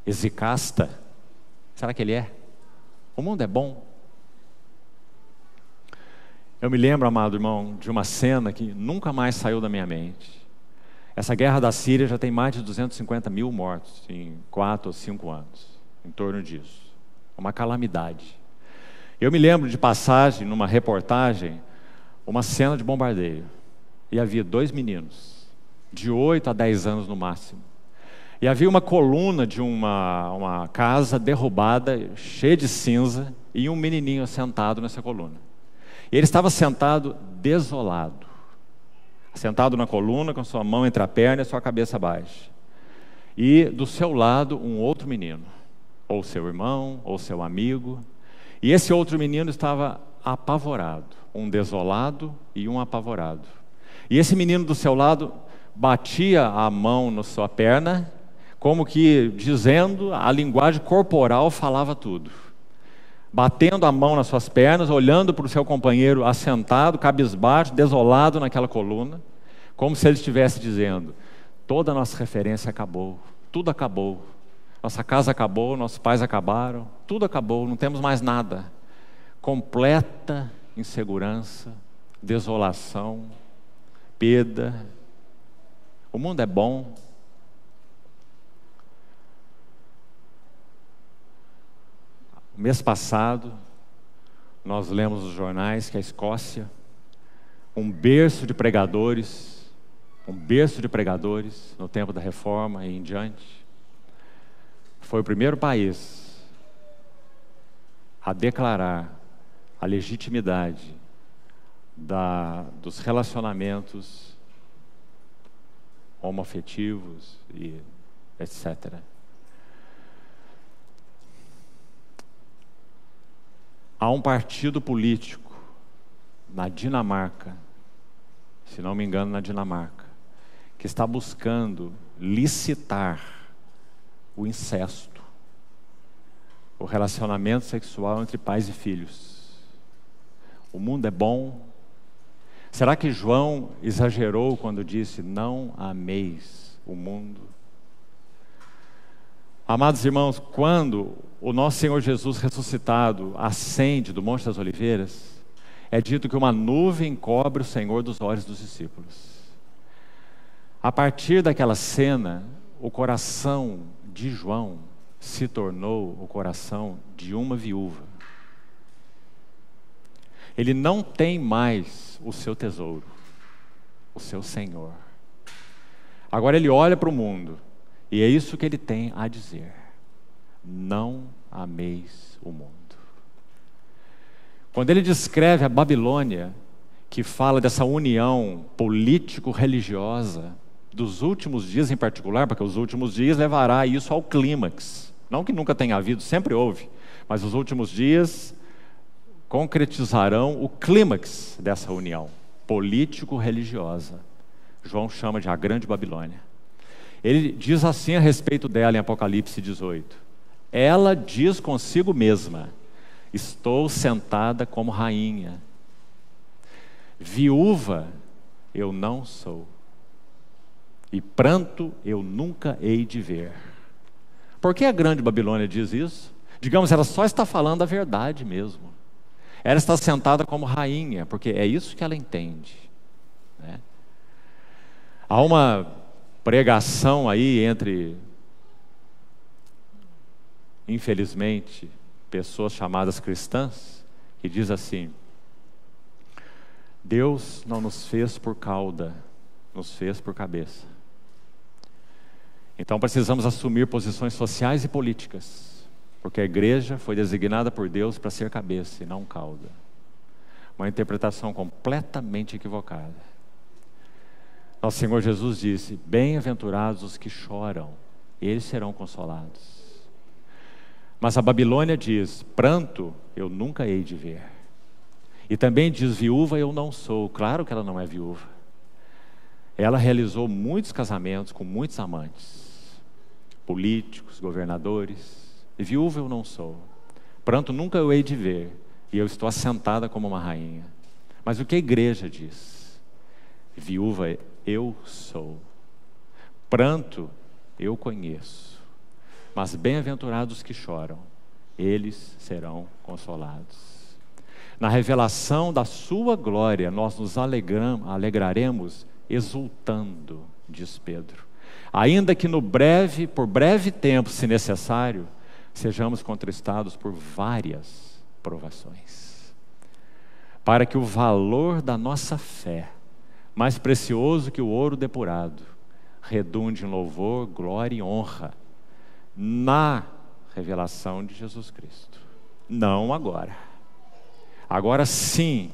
exicasta? Será que ele é? O mundo é bom. Eu me lembro, amado irmão, de uma cena que nunca mais saiu da minha mente. Essa guerra da Síria já tem mais de 250 mil mortos em 4 ou 5 anos, em torno disso. Uma calamidade. Eu me lembro de passagem, numa reportagem, uma cena de bombardeio. E havia 2 meninos, de 8 a 10 anos no máximo. E havia uma coluna de uma casa derrubada, cheia de cinza, e um menininho sentado nessa coluna. E ele estava sentado desolado. Sentado na coluna, com sua mão entre a perna e sua cabeça baixa. E do seu lado, um outro menino. Ou seu irmão, ou seu amigo. E esse outro menino estava apavorado. Um desolado e um apavorado. E esse menino do seu lado batia a mão na sua perna, como que dizendo, a linguagem corporal falava tudo. Batendo a mão nas suas pernas, olhando para o seu companheiro assentado, cabisbaixo, desolado naquela coluna, como se ele estivesse dizendo: toda a nossa referência acabou, tudo acabou. Nossa casa acabou, nossos pais acabaram, tudo acabou, não temos mais nada. Completa insegurança, desolação, perda. O mundo é bom. Mês passado, nós lemos nos jornais que a Escócia, um berço de pregadores no tempo da Reforma e em diante, foi o primeiro país a declarar a legitimidade dos relacionamentos homoafetivos e etc. Há um partido político na Dinamarca, se não me engano na Dinamarca, que está buscando licitar o incesto, o relacionamento sexual entre pais e filhos. O mundo é bom. Será que João exagerou quando disse: não ameis o mundo? Amados irmãos, quando o nosso Senhor Jesus ressuscitado ascende do Monte das Oliveiras, é dito que uma nuvem cobre o Senhor dos olhos dos discípulos. A partir daquela cena, o coração de João se tornou o coração de uma viúva. Ele não tem mais o seu tesouro, o seu Senhor. Agora ele olha para o mundo, e é isso que ele tem a dizer: não ameis o mundo. Quando ele descreve a Babilônia, que fala dessa união político-religiosa, dos últimos dias em particular, porque os últimos dias levará isso ao clímax. Não que nunca tenha havido, sempre houve, mas os últimos dias concretizarão o clímax dessa união político-religiosa. João chama de a Grande Babilônia. Ele diz assim a respeito dela em Apocalipse 18: ela diz consigo mesma: estou sentada como rainha. Viúva eu não sou, e pranto eu nunca hei de ver. Por que a Grande Babilônia diz isso? Digamos, ela só está falando a verdade mesmo. Ela está sentada como rainha, porque é isso que ela entende, né? Há uma pregação aí entre, infelizmente, pessoas chamadas cristãs, que diz assim: Deus não nos fez por cauda, nos fez por cabeça. Então precisamos assumir posições sociais e políticas, porque a igreja foi designada por Deus para ser cabeça e não cauda. Uma interpretação completamente equivocada. Nosso Senhor Jesus disse: bem-aventurados os que choram, eles serão consolados. Mas a Babilônia diz: pranto eu nunca hei de ver. E também diz: viúva eu não sou. Claro que ela não é viúva. Ela realizou muitos casamentos com muitos amantes, políticos, governadores. E viúva eu não sou. Pranto nunca eu hei de ver. E eu estou assentada como uma rainha. Mas o que a igreja diz? Viúva eu sou. Pranto eu conheço. Mas bem-aventurados que choram, eles serão consolados. Na revelação da sua glória, nós nos alegraremos exultando, diz Pedro. Ainda que por breve tempo, se necessário, sejamos contristados por várias provações, para que o valor da nossa fé, mais precioso que o ouro depurado, redunde em louvor, glória e honra na revelação de Jesus Cristo. Não agora. Agora sim,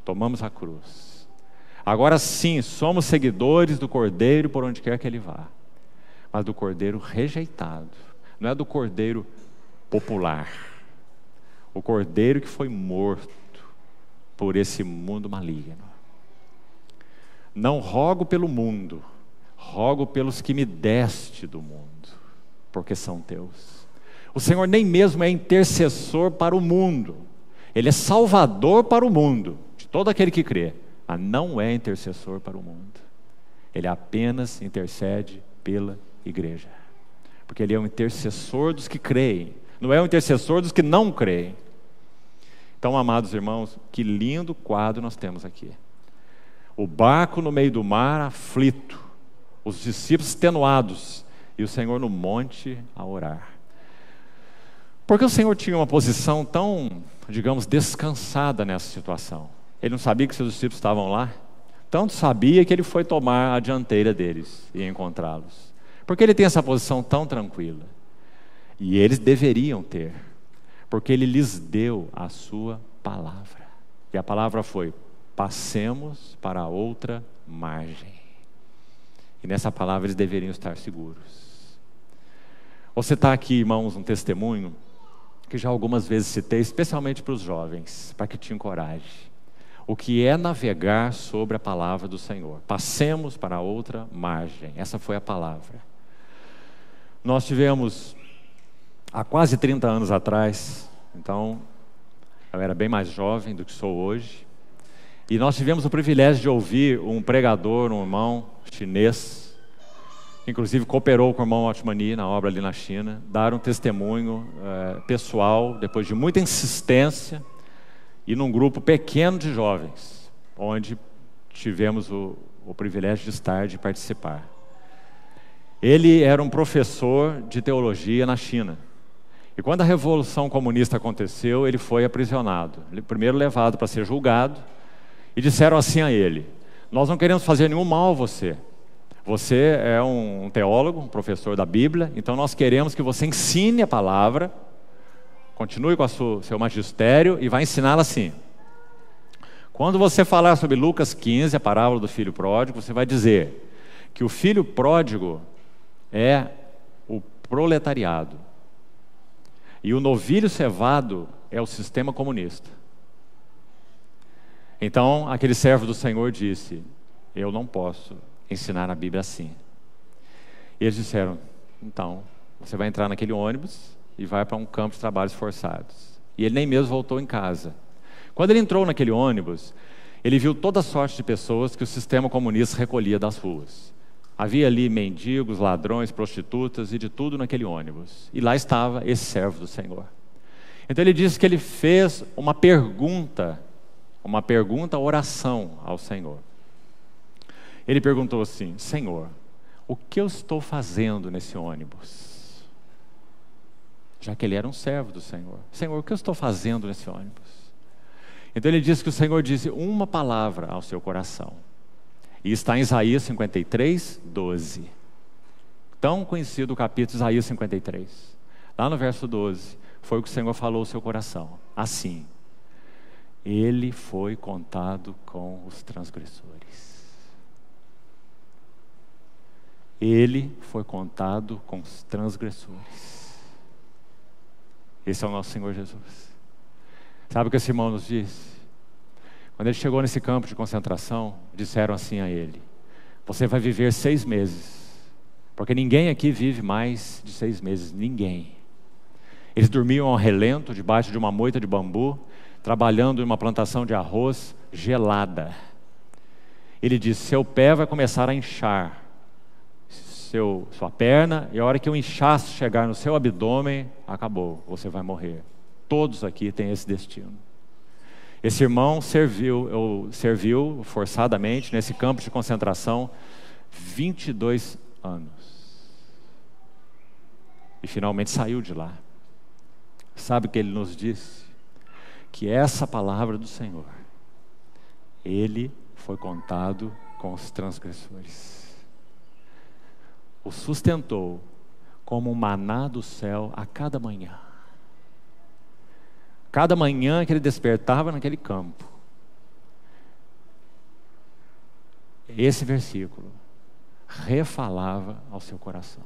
tomamos a cruz. Agora sim, somos seguidores do Cordeiro por onde quer que Ele vá. Mas do Cordeiro rejeitado. Não é do Cordeiro popular. O Cordeiro que foi morto por esse mundo maligno. Não rogo pelo mundo, rogo pelos que me deste do mundo, porque são teus. O Senhor nem mesmo é intercessor para o mundo. Ele é salvador para o mundo, de todo aquele que crê. Mas não é intercessor para o mundo. Ele apenas intercede pela igreja. Porque Ele é um intercessor dos que creem. Não é um intercessor dos que não creem. Então, amados irmãos, que lindo quadro nós temos aqui. O barco no meio do mar aflito. Os discípulos extenuados. E o Senhor no monte a orar. Porque o Senhor tinha uma posição tão, digamos, descansada nessa situação. Ele não sabia que seus discípulos estavam lá? Tanto sabia que Ele foi tomar a dianteira deles e encontrá-los. Porque Ele tem essa posição tão tranquila? E eles deveriam ter. Porque Ele lhes deu a sua palavra. E a palavra foi: passemos para a outra margem. E nessa palavra eles deveriam estar seguros. Você está aqui, irmãos, um testemunho que já algumas vezes citei, especialmente para os jovens, para que tenham coragem. O que é navegar sobre a palavra do Senhor? Passemos para outra margem. Essa foi a palavra. Nós tivemos, há quase 30 anos atrás, então eu era bem mais jovem do que sou hoje, e nós tivemos o privilégio de ouvir um pregador, um irmão chinês, inclusive cooperou com o irmão Otmani na obra ali na China, dar um testemunho pessoal, depois de muita insistência, e num grupo pequeno de jovens, onde tivemos o privilégio de estar, de participar. Ele era um professor de teologia na China. E quando a Revolução Comunista aconteceu, ele foi aprisionado. Ele primeiro levado para ser julgado, e disseram assim a ele: nós não queremos fazer nenhum mal a você. Você é um teólogo, um professor da Bíblia, então nós queremos que você ensine a palavra, continue com o seu magistério e vai ensiná-la assim. Quando você falar sobre Lucas 15, a parábola do filho pródigo, você vai dizer que o filho pródigo é o proletariado e o novilho cevado é o sistema comunista. Então, aquele servo do Senhor disse: eu não posso ensinar a Bíblia assim. E eles disseram: então, você vai entrar naquele ônibus e vai para um campo de trabalhos forçados. E ele nem mesmo voltou em casa. Quando ele entrou naquele ônibus, ele viu toda sorte de pessoas que o sistema comunista recolhia das ruas. Havia ali mendigos, ladrões, prostitutas e de tudo naquele ônibus. E lá estava esse servo do Senhor. Então ele diz que ele fez uma pergunta, oração ao Senhor. Ele perguntou assim: Senhor, o que eu estou fazendo nesse ônibus? Já que ele era um servo do Senhor. Senhor, o que eu estou fazendo nesse ônibus? Então ele diz que o Senhor disse uma palavra ao seu coração. E está em Isaías 53, 12. Tão conhecido o capítulo Isaías 53. Lá no verso 12, foi o que o Senhor falou ao seu coração. Assim, ele foi contado com os transgressores. Ele foi contado com os transgressores. Esse é o nosso Senhor Jesus. Sabe o que esse irmão nos disse? Quando ele chegou nesse campo de concentração, disseram assim a ele: você vai viver 6 meses, porque ninguém aqui vive mais de 6 meses, ninguém. Eles dormiam ao relento, debaixo de uma moita de bambu, trabalhando em uma plantação de arroz gelada. Ele disse: seu pé vai começar a inchar, sua perna, e a hora que o inchaço chegar no seu abdômen, acabou, você vai morrer. Todos aqui têm esse destino. Esse irmão serviu forçadamente nesse campo de concentração 22 anos. E finalmente saiu de lá. Sabe o que ele nos disse? Que essa palavra do Senhor, ele foi contado com os transgressores. O sustentou como um maná do céu a cada manhã. Cada manhã que ele despertava naquele campo, esse versículo refalava ao seu coração.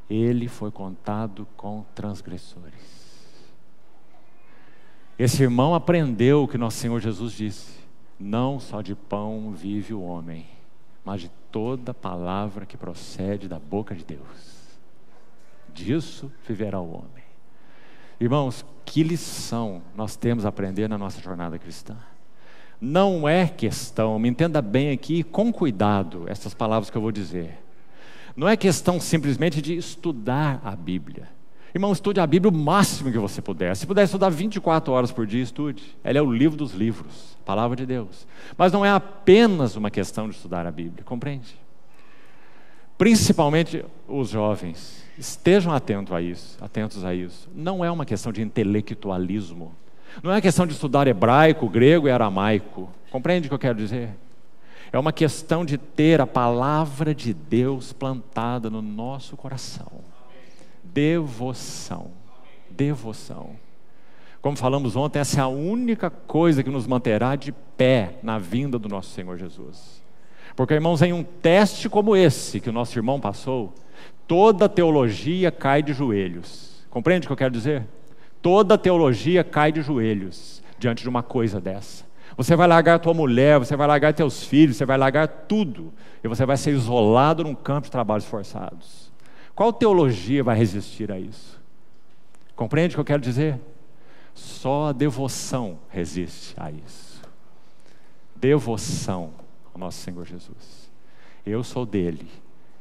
Ele foi contado com transgressores. Esse irmão aprendeu o que nosso Senhor Jesus disse: não só de pão vive o homem, mas de toda palavra que procede da boca de Deus. Disso viverá o homem. Irmãos, que lição nós temos a aprender na nossa jornada cristã. Não é questão, me entenda bem aqui, com cuidado, essas palavras que eu vou dizer. Não é questão simplesmente de estudar a Bíblia. Irmão, estude a Bíblia o máximo que você puder. Se puder estudar 24 horas por dia, estude. Ela é o livro dos livros, a palavra de Deus. Mas não é apenas uma questão de estudar a Bíblia, compreende? Principalmente os jovens, estejam atentos a isso. Não é uma questão de intelectualismo. Não é questão de estudar hebraico, grego e aramaico. Compreende o que eu quero dizer? É uma questão de ter a palavra de Deus plantada no nosso coração. Devoção. Como falamos ontem, essa é a única coisa que nos manterá de pé na vinda do nosso Senhor Jesus. Porque, irmãos, em um teste como esse que o nosso irmão passou, toda teologia cai de joelhos. Compreende o que eu quero dizer? Toda teologia cai de joelhos diante de uma coisa dessa. Você vai largar tua mulher, você vai largar teus filhos, você vai largar tudo, e você vai ser isolado num campo de trabalhos forçados. Qual teologia vai resistir a isso? Compreende o que eu quero dizer? Só a devoção resiste a isso. Devoção ao nosso Senhor Jesus. Eu sou dele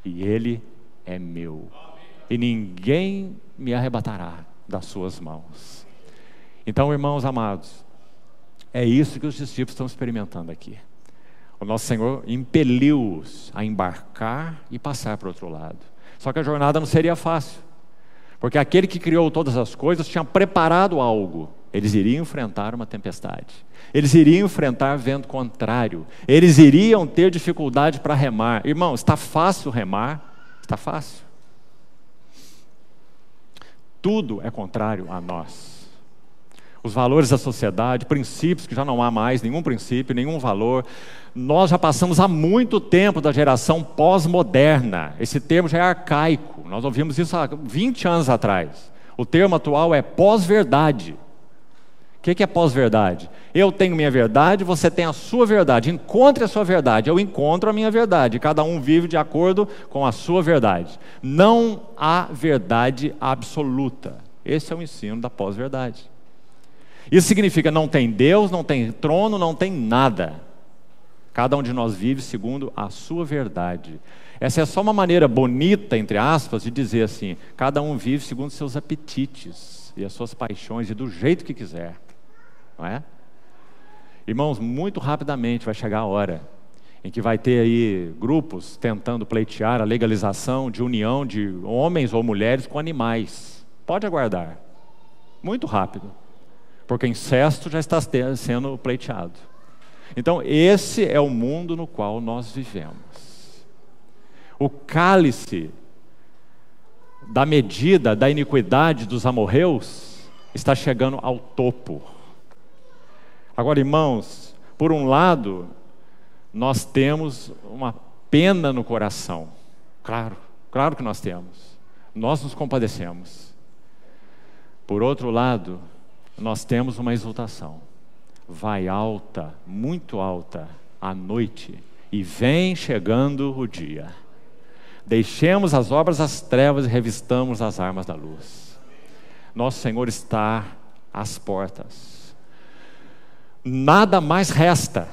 e ele é meu, e ninguém me arrebatará das suas mãos. Então, irmãos amados, é isso que os discípulos estão experimentando aqui. O nosso Senhor impeliu-os a embarcar e passar para o outro lado. Só que a jornada não seria fácil, porque aquele que criou todas as coisas tinha preparado algo. Eles iriam enfrentar uma tempestade, eles iriam enfrentar vento contrário, eles iriam ter dificuldade para remar. Irmão, está fácil remar? Está fácil. Tudo é contrário a nós. Os valores da sociedade, princípios que já não há mais, nenhum princípio, nenhum valor. Nós já passamos há muito tempo da geração pós-moderna. Esse termo já é arcaico. Nós ouvimos isso há 20 anos atrás. O termo atual é pós-verdade. O que é pós-verdade? Eu tenho minha verdade, você tem a sua verdade. Encontre a sua verdade, eu encontro a minha verdade. Cada um vive de acordo com a sua verdade. Não há verdade absoluta. Esse é o ensino da pós-verdade. Isso significa não tem Deus, não tem trono, não tem nada. Cada um de nós vive segundo a sua verdade. Essa é só uma maneira bonita, entre aspas, de dizer assim: cada um vive segundo seus apetites. e as suas paixões e do jeito que quiser, não é? Irmãos, muito rapidamente vai chegar a hora em que vai ter aí grupos tentando pleitear a legalização de união de homens ou mulheres com animais. Pode aguardar, muito rápido, porque incesto já está sendo pleiteado. Então esse é o mundo no qual nós vivemos. O cálice da medida da iniquidade dos amorreus está chegando ao topo. Agora, irmãos, por um lado, nós temos uma pena no coração. Claro que nós temos. Nós nos compadecemos. Por outro lado, nós temos uma exultação. Vai alta, muito alta, a noite, e vem chegando o dia. Deixemos as obras das trevas e revistamos as armas da luz. Nosso Senhor está às portas. Nada mais resta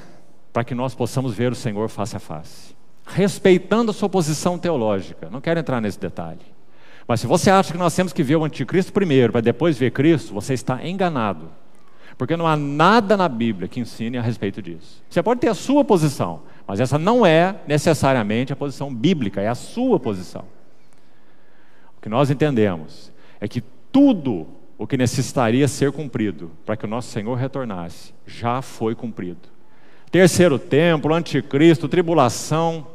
para que nós possamos ver o Senhor face a face, respeitando a sua posição teológica. Não quero entrar nesse detalhe, mas se você acha que nós temos que ver o anticristo primeiro, para depois ver Cristo, você está enganado, porque não há nada na Bíblia que ensine a respeito disso. Você pode ter a sua posição, mas essa não é necessariamente a posição bíblica, é a sua posição. O que nós entendemos é que tudo o que necessitaria ser cumprido para que o nosso Senhor retornasse, já foi cumprido. Terceiro templo, anticristo, tribulação,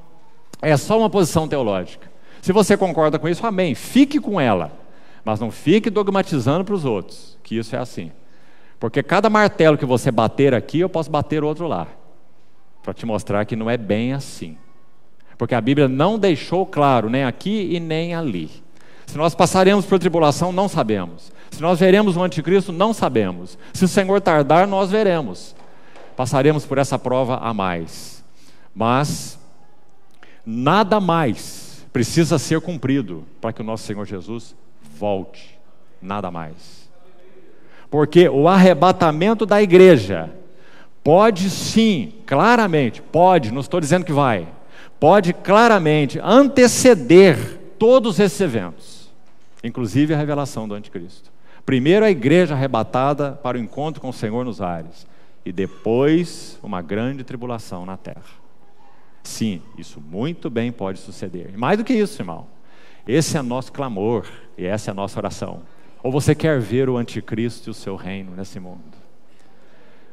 é só uma posição teológica. Se você concorda com isso, amém, fique com ela, mas não fique dogmatizando para os outros, que isso é assim. Porque cada martelo que você bater aqui, eu posso bater outro lá, para te mostrar que não é bem assim. Porque a Bíblia não deixou claro, nem aqui e nem ali. Se nós passaremos por tribulação, não sabemos. Se nós veremos o anticristo, não sabemos. Se o Senhor tardar, nós veremos. Passaremos por essa prova a mais. Mas nada mais precisa ser cumprido para que o nosso Senhor Jesus volte. Nada mais. Porque o arrebatamento da igreja pode sim, claramente, pode, não estou dizendo que vai, pode claramente anteceder todos esses eventos, inclusive a revelação do anticristo. Primeiro a igreja arrebatada para o encontro com o Senhor nos ares, e depois uma grande tribulação na terra. Sim, isso muito bem pode suceder. E mais do que isso, irmão, esse é nosso clamor e essa é a nossa oração. Ou você quer ver o anticristo e o seu reino nesse mundo?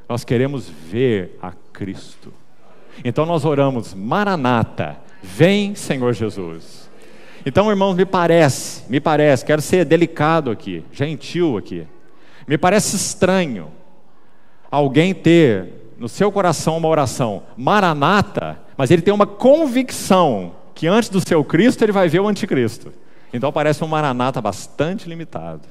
Nós queremos ver a Cristo. Então nós oramos, Maranata, vem Senhor Jesus. Então, irmãos, me parece, quero ser delicado aqui, gentil aqui, me parece estranho alguém ter no seu coração uma oração, Maranata, mas ele tem uma convicção que antes do seu Cristo ele vai ver o anticristo. Então parece um Maranata bastante limitado.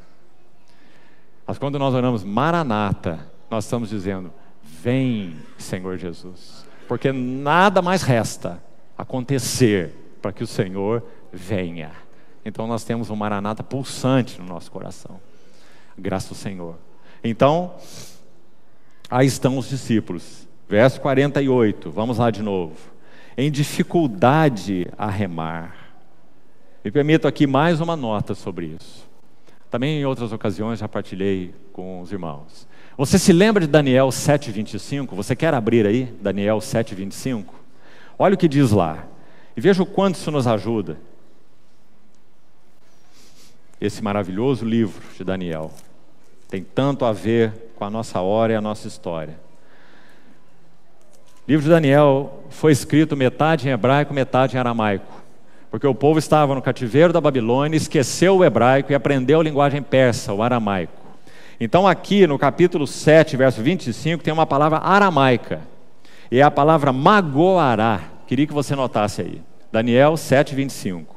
Mas quando nós oramos Maranata, nós estamos dizendo, vem Senhor Jesus, porque nada mais resta acontecer para que o Senhor venha. Então nós temos um Maranata pulsante no nosso coração, graças ao Senhor. Então, aí estão os discípulos, verso 48, vamos lá de novo. Em dificuldade a remar. Me permito aqui mais uma nota sobre isso. Também em outras ocasiões já partilhei com os irmãos. Você se lembra de Daniel 7,25? Você quer abrir aí? Daniel 7,25? Olha o que diz lá. E veja o quanto isso nos ajuda. Esse maravilhoso livro de Daniel. Tem tanto a ver com a nossa hora e a nossa história. O livro de Daniel foi escrito metade em hebraico, metade em aramaico. Porque o povo estava no cativeiro da Babilônia, esqueceu o hebraico e aprendeu a linguagem persa, o aramaico. Então aqui no capítulo 7, verso 25, tem uma palavra aramaica. E é a palavra magoará. Queria que você notasse aí. Daniel 7, 25.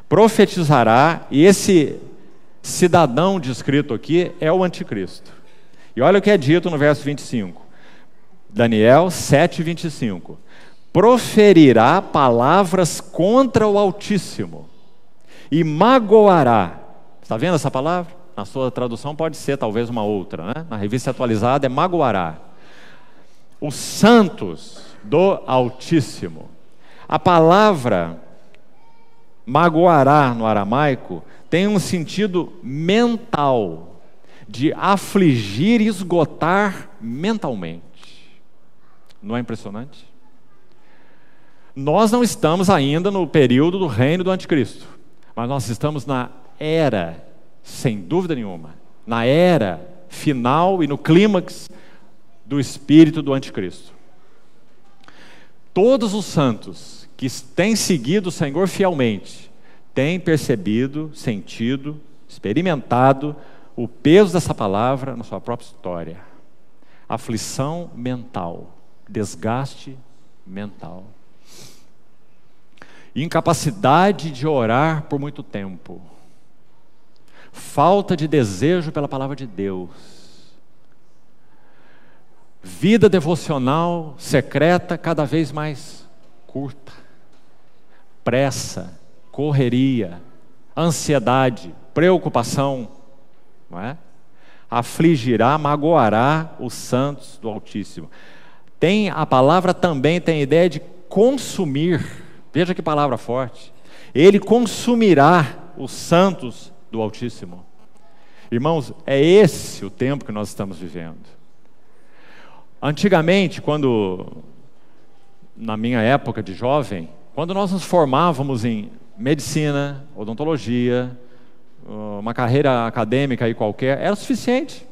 Profetizará, e esse cidadão descrito aqui é o anticristo. E olha o que é dito no verso 25. Daniel 7, 25. Proferirá palavras contra o Altíssimo e magoará. Está vendo essa palavra? Na sua tradução pode ser talvez uma outra, né? Na revista atualizada é magoará. Os santos do Altíssimo. A palavra magoará no aramaico tem um sentido mental. de afligir e esgotar mentalmente. Não é impressionante? Nós não estamos ainda no período do reino do anticristo, mas nós estamos na era, sem dúvida nenhuma, na era final e no clímax do espírito do anticristo. Todos os santos que têm seguido o Senhor fielmente têm percebido, sentido, experimentado o peso dessa palavra na sua própria história. Aflição mental, desgaste mental, incapacidade de orar por muito tempo, falta de desejo pela palavra de Deus, vida devocional secreta cada vez mais curta, pressa, correria, ansiedade, preocupação, não é? Afligirá, magoará os santos do Altíssimo. A palavra também tem a ideia de consumir. Veja que palavra forte. Ele consumirá os santos do Altíssimo. Irmãos, é esse o tempo que nós estamos vivendo. Antigamente, na minha época de jovem, quando nós nos formávamos em medicina, odontologia, uma carreira acadêmica aí qualquer, era suficiente.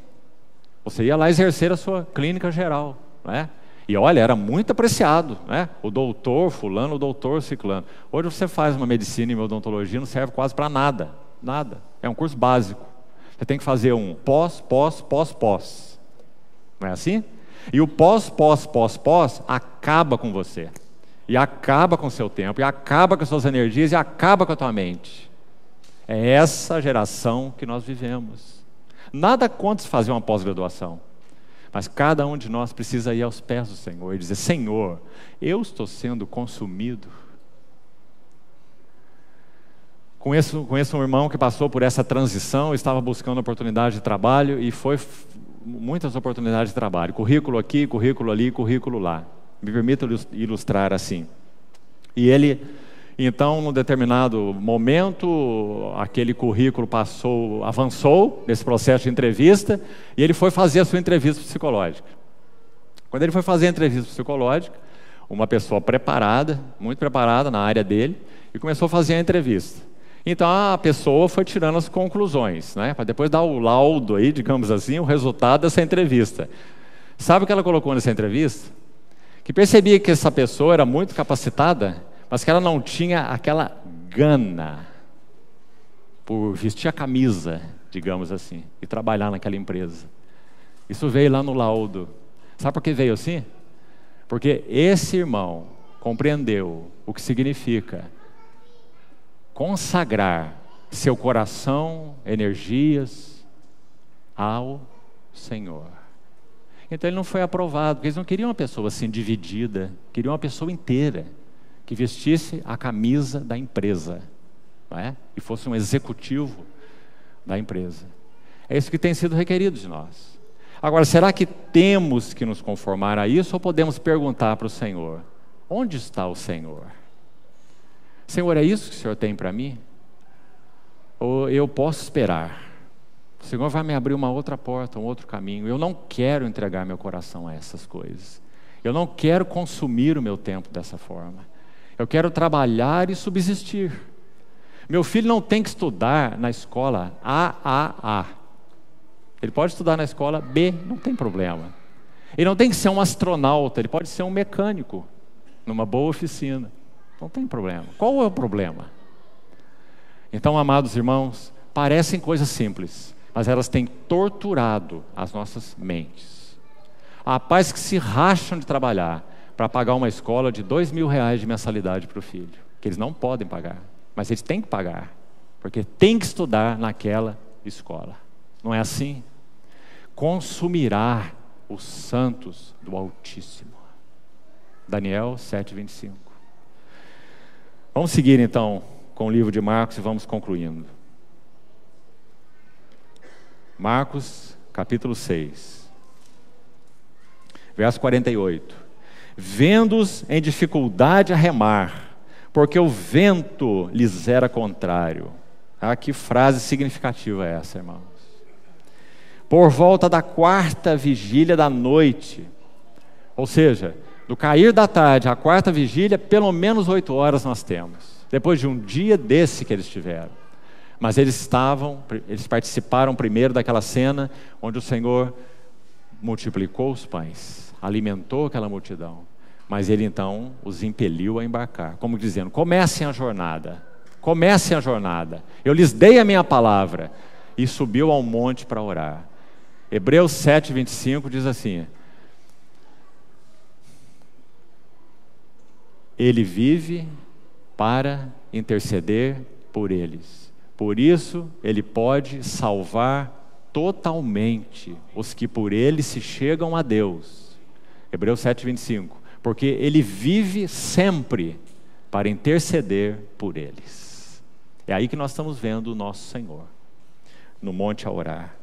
Você ia lá exercer a sua clínica geral, não é? E olha, era muito apreciado, né? O doutor fulano, o doutor ciclano. Hoje você faz uma medicina e uma odontologia, não serve quase para nada. Nada. É um curso básico. Você tem que fazer um pós. Não é assim? E o pós acaba com você. E acaba com o seu tempo, e acaba com as suas energias, e acaba com a tua mente. É essa geração que nós vivemos. Nada contra fazer uma pós-graduação. Mas cada um de nós precisa ir aos pés do Senhor e dizer: Senhor, eu estou sendo consumido. Conheço um irmão que passou por essa transição, estava buscando oportunidade de trabalho e foi muitas oportunidades de trabalho. Currículo aqui, currículo ali, currículo lá. Me permita ilustrar assim. E ele, então, num determinado momento, aquele currículo avançou nesse processo de entrevista e ele foi fazer a sua entrevista psicológica. Quando ele foi fazer a entrevista psicológica, uma pessoa preparada, muito preparada na área dele, e começou a fazer a entrevista. Então a pessoa foi tirando as conclusões, né, para depois dar o laudo aí, digamos assim, o resultado dessa entrevista. Sabe o que ela colocou nessa entrevista? Que percebia que essa pessoa era muito capacitada, mas que ela não tinha aquela gana por vestir a camisa, digamos assim, e trabalhar naquela empresa. Isso veio lá no laudo. Sabe por que veio assim? Porque esse irmão compreendeu o que significa consagrar seu coração, energias ao Senhor. Então ele não foi aprovado, porque eles não queriam uma pessoa assim dividida, queriam uma pessoa inteira, que vestisse a camisa da empresa, não é? E fosse um executivo da empresa. É isso que tem sido requerido de nós. Agora, será que temos que nos conformar a isso ou podemos perguntar para o Senhor: onde está o Senhor? Senhor, é isso que o Senhor tem para mim? Ou eu posso esperar? O Senhor vai me abrir uma outra porta, um outro caminho. Eu não quero entregar meu coração a essas coisas. Eu não quero consumir o meu tempo dessa forma. Eu quero trabalhar e subsistir. Meu filho não tem que estudar na escola A. Ele pode estudar na escola B, não tem problema. Ele não tem que ser um astronauta, ele pode ser um mecânico, numa boa oficina. Não tem problema. Qual é o problema? Então, amados irmãos, parecem coisas simples, mas elas têm torturado as nossas mentes. Há pais que se racham de trabalhar para pagar uma escola de R$2.000 de mensalidade para o filho, que eles não podem pagar, mas eles têm que pagar, porque tem que estudar naquela escola. Não é assim? Consumirá os santos do Altíssimo. Daniel 7:25. Vamos seguir então com o livro de Marcos e vamos concluindo. Marcos capítulo 6, verso 48. Vendo-os em dificuldade a remar, porque o vento lhes era contrário. Ah, que frase significativa é essa, irmãos? por volta da 4ª vigília da noite. Ou seja, do cair da tarde à 4ª vigília, pelo menos 8 horas nós temos. Depois de um dia desse que eles tiveram. Mas eles participaram primeiro daquela cena onde o Senhor multiplicou os pães, alimentou aquela multidão. Mas ele então os impeliu a embarcar, como dizendo: comecem a jornada, comecem a jornada. Eu lhes dei a minha palavra. E subiu ao monte para orar. Hebreus 7:25 diz assim: Ele vive para interceder por eles. Por isso, Ele pode salvar totalmente os que por Ele se chegam a Deus. Hebreus 7:25. Porque Ele vive sempre para interceder por eles. É aí que nós estamos vendo o nosso Senhor, no monte a orar.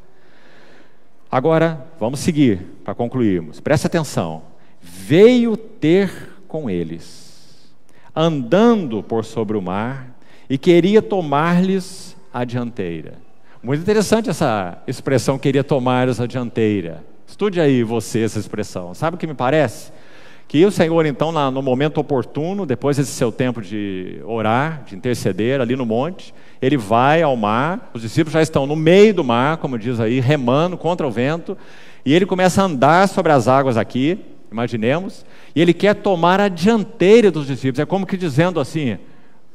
Agora, vamos seguir, para concluirmos. Preste atenção. Veio ter com eles, andando por sobre o mar, e queria tomar-lhes a dianteira. Muito interessante essa expressão, queria tomar-lhes a dianteira. Estude aí você essa expressão. Sabe o que me parece? Que o Senhor então, no momento oportuno, depois desse seu tempo de orar, de interceder ali no monte, Ele vai ao mar, os discípulos já estão no meio do mar, como diz aí, remando contra o vento, e Ele começa a andar sobre as águas aqui, imaginemos, e Ele quer tomar a dianteira dos discípulos, é como que dizendo assim: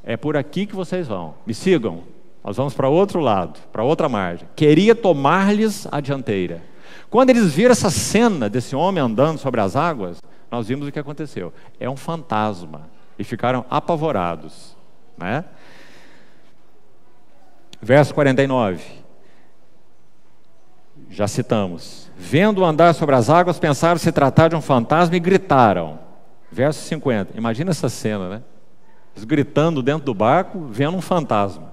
é por aqui que vocês vão, me sigam, nós vamos para outro lado, para outra margem. Queria tomar-lhes a dianteira. Quando eles viram essa cena desse homem andando sobre as águas, nós vimos o que aconteceu. É um fantasma. E ficaram apavorados, né? Verso 49. Já citamos. Vendo andar sobre as águas, pensaram se tratar de um fantasma e gritaram. Verso 50. Imagina essa cena, né? Eles gritando dentro do barco, vendo um fantasma.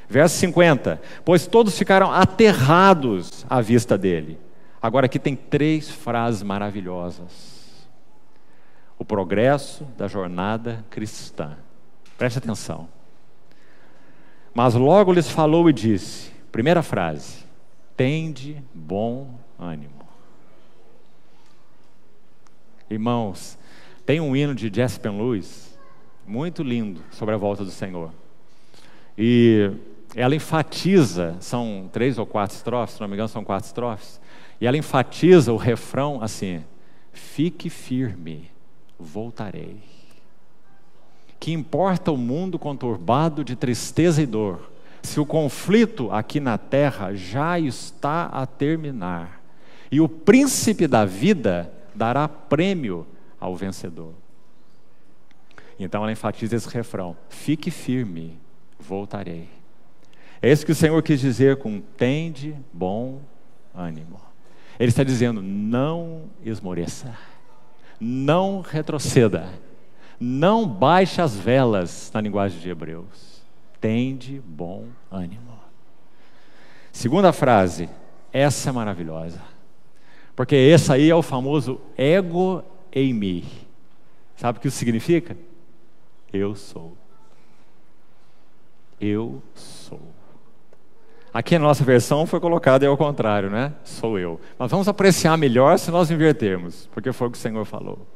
Verso 50. Pois todos ficaram aterrados à vista dele. Agora aqui tem 3 frases maravilhosas. O progresso da jornada cristã. Preste atenção. Mas logo lhes falou e disse, primeira frase: tende bom ânimo. Irmãos, tem um hino de Jesse Penn-Lewis muito lindo sobre a volta do Senhor. E ela enfatiza, são 3 ou 4 estrofes, se não me engano são 4 estrofes, e ela enfatiza o refrão assim: fique firme, voltarei. Que importa o mundo conturbado de tristeza e dor, se o conflito aqui na terra já está a terminar, e o príncipe da vida dará prêmio ao vencedor. Então ela enfatiza esse refrão: fique firme, voltarei. É isso que o Senhor quis dizer com tende bom ânimo. Ele está dizendo: não esmoreça, não retroceda, não baixe as velas, na linguagem de Hebreus. Tende bom ânimo. Segunda frase, essa é maravilhosa, porque esse aí é o famoso ego eimi. Sabe o que isso significa? Eu sou. Eu sou. Aqui na nossa versão foi colocado ao contrário, né? Sou eu. Mas vamos apreciar melhor se nós invertermos, porque foi o que o Senhor falou.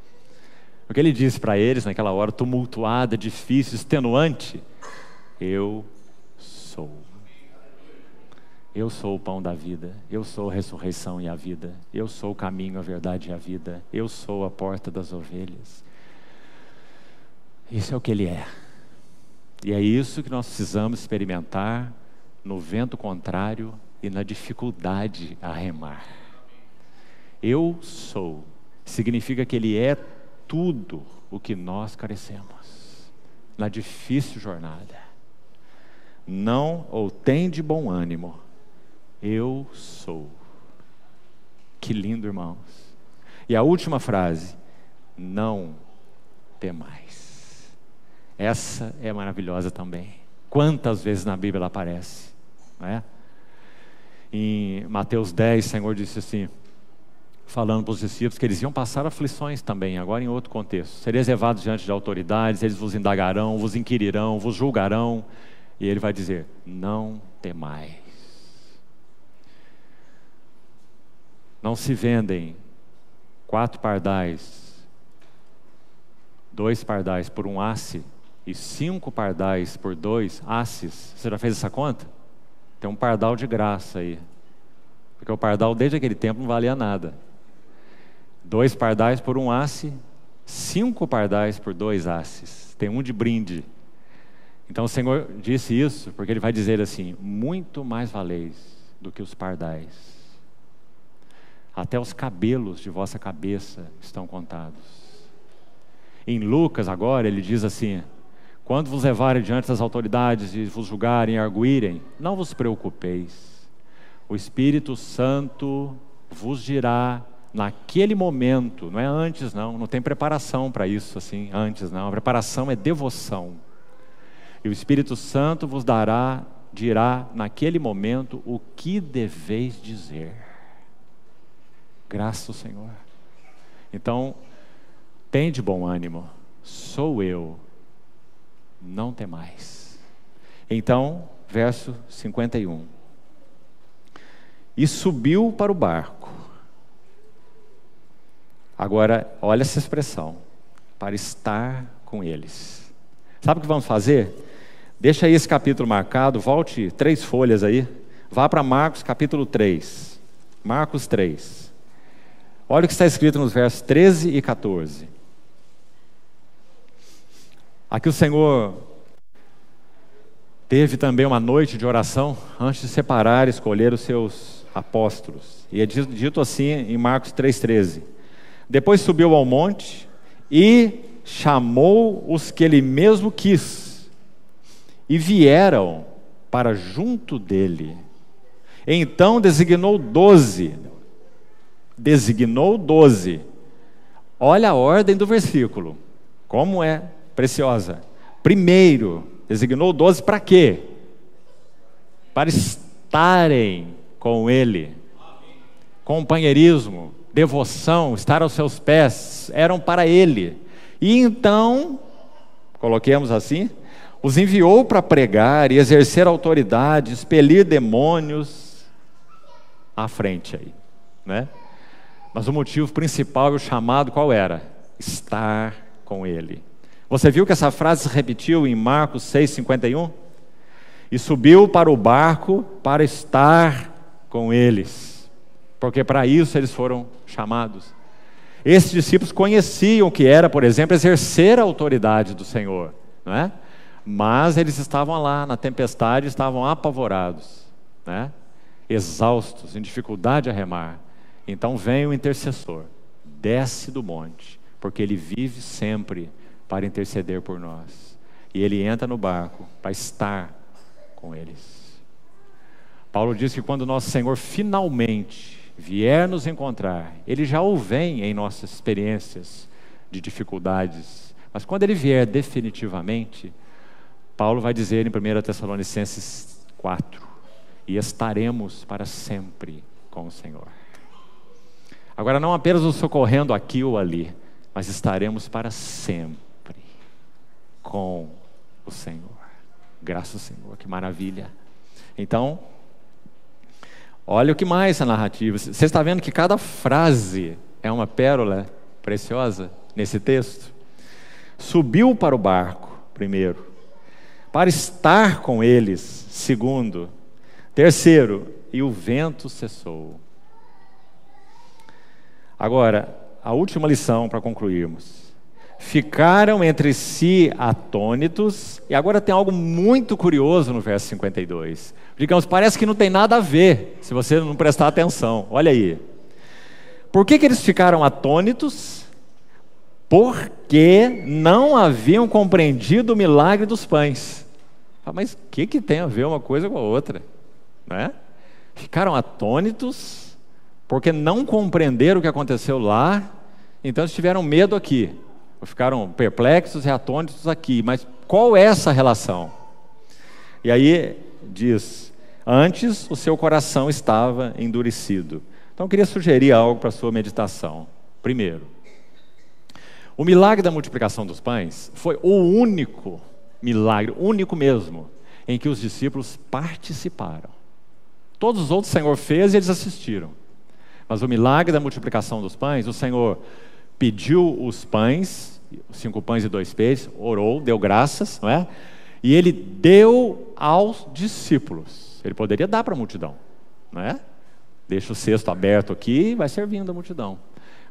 O que Ele disse para eles naquela hora tumultuada, difícil, extenuante: eu sou. Eu sou o pão da vida, eu sou a ressurreição e a vida, eu sou o caminho, a verdade e a vida, eu sou a porta das ovelhas. Isso é o que Ele é. E é isso que nós precisamos experimentar no vento contrário e na dificuldade a remar. Eu sou significa que Ele é tudo o que nós carecemos na difícil jornada. Não, ou tem de bom ânimo, eu sou. Que lindo, irmãos. E a última frase: não temais. Essa é maravilhosa também. Quantas vezes na Bíblia ela aparece, não é? Em Mateus 10, o Senhor disse assim, falando para os discípulos, que eles iam passar aflições também, agora em outro contexto. Seriam levados diante de autoridades, eles vos indagarão, vos inquirirão, vos julgarão, e Ele vai dizer: não temais. Não se vendem 4 pardais, 2 pardais por 1 asse e 5 pardais por 2 asses. Você já fez essa conta? Tem um pardal de graça aí. Porque o pardal desde aquele tempo não valia nada. 2 pardais por 1 asse, 5 pardais por 2 asses. Tem um de brinde. Então o Senhor disse isso porque Ele vai dizer assim: muito mais valeis do que os pardais. Até os cabelos de vossa cabeça estão contados. Em Lucas agora Ele diz assim: quando vos levarem diante das autoridades e vos julgarem e arguírem, não vos preocupeis. O Espírito Santo vos dirá naquele momento, não é antes não tem preparação para isso assim, antes não, a preparação é devoção. E o Espírito Santo vos dirá naquele momento o que deveis dizer. Graças ao Senhor. Então, tem de bom ânimo, sou eu, não temais. Então, verso 51. E subiu para o barco. Agora, olha essa expressão, para estar com eles. Sabe o que vamos fazer? Deixa aí esse capítulo marcado, volte 3 folhas aí, vá para Marcos capítulo 3. Marcos 3. Olha o que está escrito nos versos 13 e 14. Aqui o Senhor teve também uma noite de oração antes de separar e escolher os seus apóstolos. E é dito assim em Marcos 3,13. Depois subiu ao monte e chamou os que Ele mesmo quis, e vieram para junto dele. Então designou 12. Olha a ordem do versículo, como é preciosa. Primeiro, designou 12 para quê? Para estarem com Ele. Companheirismo, devoção, estar aos seus pés, eram para Ele. E então, coloquemos assim, os enviou para pregar e exercer autoridade, expelir demônios à frente aí, né? Mas o motivo principal e o chamado qual era? Estar com Ele. Você viu que essa frase se repetiu em Marcos 6,51? E subiu para o barco para estar com eles, porque para isso eles foram chamados. Esses discípulos conheciam o que era, por exemplo, exercer a autoridade do Senhor, não é? Mas eles estavam lá na tempestade, estavam apavorados, né? Exaustos, em dificuldade a remar. Então vem o intercessor, desce do monte, porque ele vive sempre para interceder por nós. E ele entra no barco para estar com eles. Paulo diz que quando nosso Senhor finalmente vier nos encontrar, Ele já o vem em nossas experiências de dificuldades, mas quando Ele vier definitivamente, Paulo vai dizer em 1 Tessalonicenses 4, e estaremos para sempre com o Senhor. Agora não apenas nos socorrendo aqui ou ali, mas estaremos para sempre com o Senhor. Graças ao Senhor, que maravilha. Então, olha o que mais a narrativa. Você está vendo que cada frase é uma pérola preciosa nesse texto? Subiu para o barco, primeiro. Para estar com eles, segundo. Terceiro, e o vento cessou. Agora, a última lição para concluirmos. Ficaram entre si atônitos, e agora tem algo muito curioso no verso 52. Digamos, parece que não tem nada a ver, se você não prestar atenção. Olha aí. Por que eles ficaram atônitos? Porque não haviam compreendido o milagre dos pães. Mas o que tem a ver uma coisa com a outra? Né? Ficaram atônitos, porque não compreenderam o que aconteceu lá, então eles tiveram medo aqui. Ficaram perplexos e atônitos aqui. Mas qual é essa relação? E aí diz: antes o seu coração estava endurecido. Então eu queria sugerir algo para a sua meditação. Primeiro, o milagre da multiplicação dos pães foi o único milagre, único mesmo, em que os discípulos participaram. Todos os outros o Senhor fez e eles assistiram. Mas o milagre da multiplicação dos pães, o Senhor pediu os pães, 5 pães e 2 peixes, orou, deu graças, não é? E ele deu aos discípulos. Ele poderia dar para a multidão, não é? Deixa o cesto aberto aqui e vai servindo a multidão.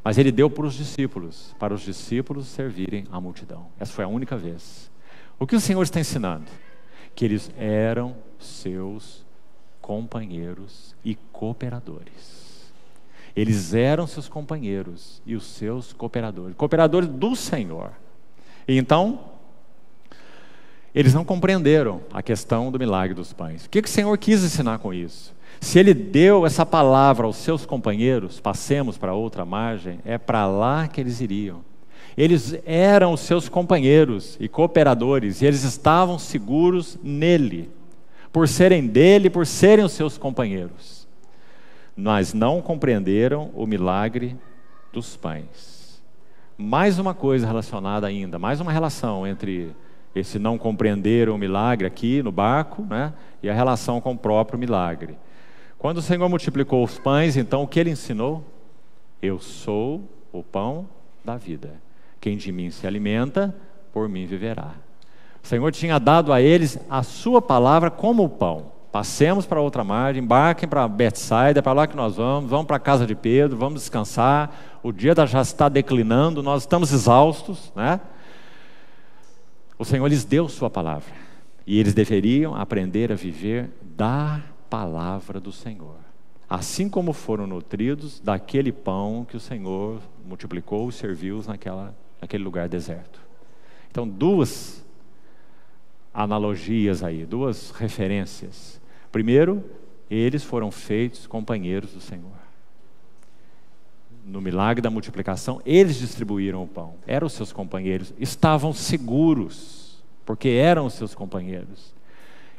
Mas ele deu para os discípulos servirem a multidão. Essa foi a única vez. O que o Senhor está ensinando? Que eles eram seus companheiros e cooperadores. Eles eram seus companheiros e os seus cooperadores. Cooperadores do Senhor. E então, eles não compreenderam a questão do milagre dos pães. O que o Senhor quis ensinar com isso? Se Ele deu essa palavra aos seus companheiros, passemos para outra margem, é para lá que eles iriam. Eles eram os seus companheiros e cooperadores, e eles estavam seguros nele, por serem dele, por serem os seus companheiros. Mas não compreenderam o milagre dos pães. Mais uma coisa relacionada ainda, mais uma relação entre esse não compreender o milagre aqui no barco, né, e a relação com o próprio milagre. Quando o Senhor multiplicou os pães, então o que Ele ensinou? Eu sou o pão da vida. Quem de mim se alimenta, por mim viverá. O Senhor tinha dado a eles a sua palavra como o pão. Passemos para outra margem, embarquem para Betsaida, para lá que nós vamos para a casa de Pedro, vamos descansar. O dia já está declinando, nós estamos exaustos, né? O Senhor lhes deu sua palavra. E eles deveriam aprender a viver da palavra do Senhor, assim como foram nutridos daquele pão que o Senhor multiplicou e serviu naquele lugar deserto. Então, 2 analogias aí, 2 referências. Primeiro, eles foram feitos companheiros do Senhor. No milagre da multiplicação, eles distribuíram o pão, eram os seus companheiros, estavam seguros, porque eram os seus companheiros.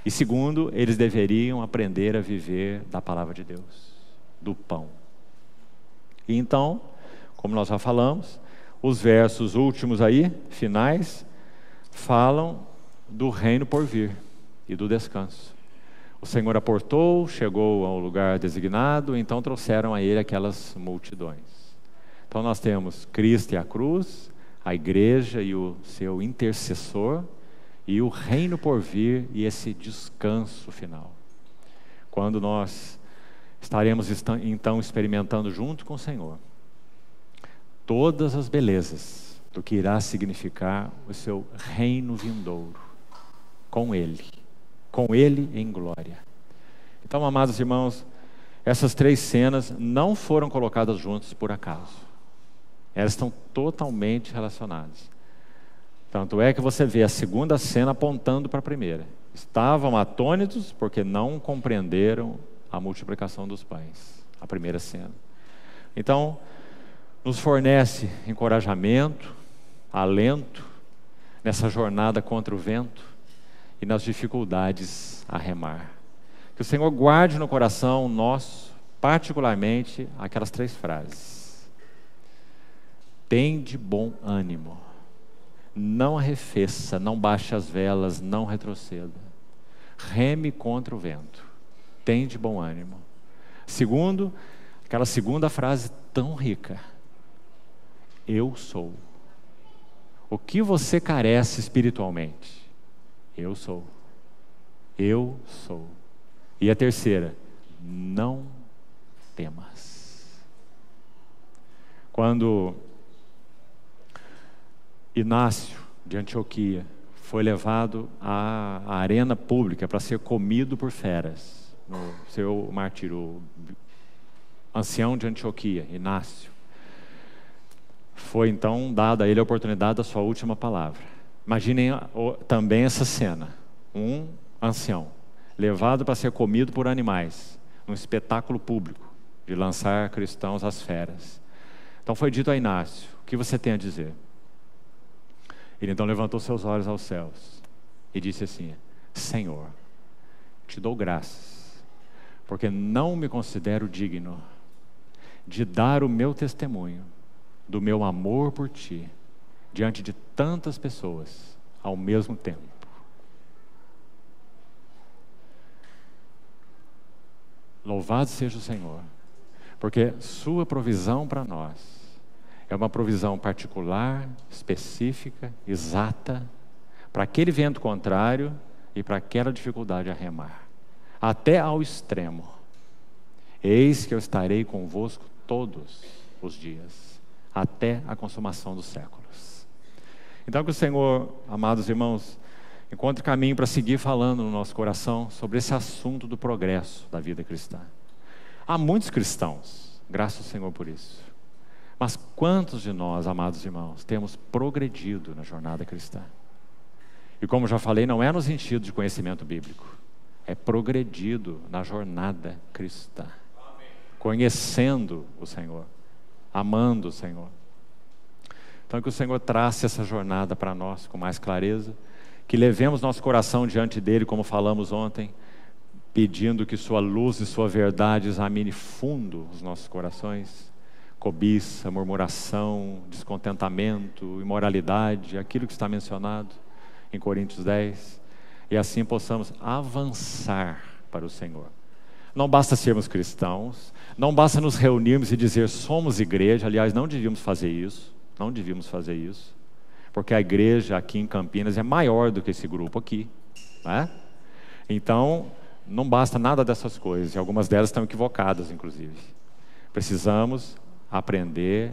E segundo, eles deveriam aprender a viver da palavra de Deus, do pão. E então, como nós já falamos, os versos últimos aí, finais, falam do reino por vir e do descanso. O Senhor aportou, chegou ao lugar designado, então trouxeram a Ele aquelas multidões. Então nós temos Cristo e a cruz, a igreja e o seu intercessor, e o reino por vir e esse descanso final. Quando nós estaremos então experimentando junto com o Senhor todas as belezas do que irá significar o seu reino vindouro, com Ele em glória. Então, amados irmãos, essas 3 cenas não foram colocadas juntas por acaso. Elas estão totalmente relacionadas. Tanto é que você vê a segunda cena apontando para a primeira. Estavam atônitos porque não compreenderam a multiplicação dos pães. A primeira cena. Então, nos fornece encorajamento, alento, nessa jornada contra o vento e nas dificuldades a remar. Que o Senhor guarde no coração nosso, particularmente, aquelas 3 frases. Tende bom ânimo. Não arrefeça, não baixe as velas, não retroceda. Reme contra o vento. Tende bom ânimo. Segundo, aquela segunda frase tão rica. Eu sou. O que você carece espiritualmente? Eu sou. Eu sou. E a terceira, não temas. Quando Inácio de Antioquia foi levado à arena pública para ser comido por feras, no seu martírio, o ancião de Antioquia, Inácio, foi então dada a ele a oportunidade da sua última palavra. Imaginem também essa cena, um ancião levado para ser comido por animais, num espetáculo público de lançar cristãos às feras. Então foi dito a Inácio: o que você tem a dizer? Ele então levantou seus olhos aos céus e disse assim: Senhor, te dou graças, porque não me considero digno de dar o meu testemunho do meu amor por ti diante de tantas pessoas ao mesmo tempo. Louvado seja o Senhor, Porque sua provisão para nós é uma provisão particular, específica, exata, para aquele vento contrário e para aquela dificuldade a remar, até ao extremo. Eis que eu estarei convosco todos os dias, até a consumação dos séculos. Então que o Senhor, amados irmãos, encontre caminho para seguir falando no nosso coração sobre esse assunto do progresso da vida cristã. Há muitos cristãos, graças ao Senhor por isso. Mas quantos de nós, amados irmãos, temos progredido na jornada cristã? E como já falei, não é no sentido de conhecimento bíblico, é progredido na jornada cristã. Conhecendo o Senhor, amando o Senhor. Então que o Senhor trace essa jornada para nós com mais clareza, que levemos nosso coração diante dele, como falamos ontem, pedindo que sua luz e sua verdade examine fundo os nossos corações, cobiça, murmuração, descontentamento, imoralidade, aquilo que está mencionado em Coríntios 10, e assim possamos avançar para o Senhor. Não basta sermos cristãos, não basta nos reunirmos e dizer somos igreja. Aliás, não devíamos fazer isso, porque a igreja aqui em Campinas é maior do que esse grupo aqui, né? Então, não basta nada dessas coisas, e algumas delas estão equivocadas, inclusive. Precisamos aprender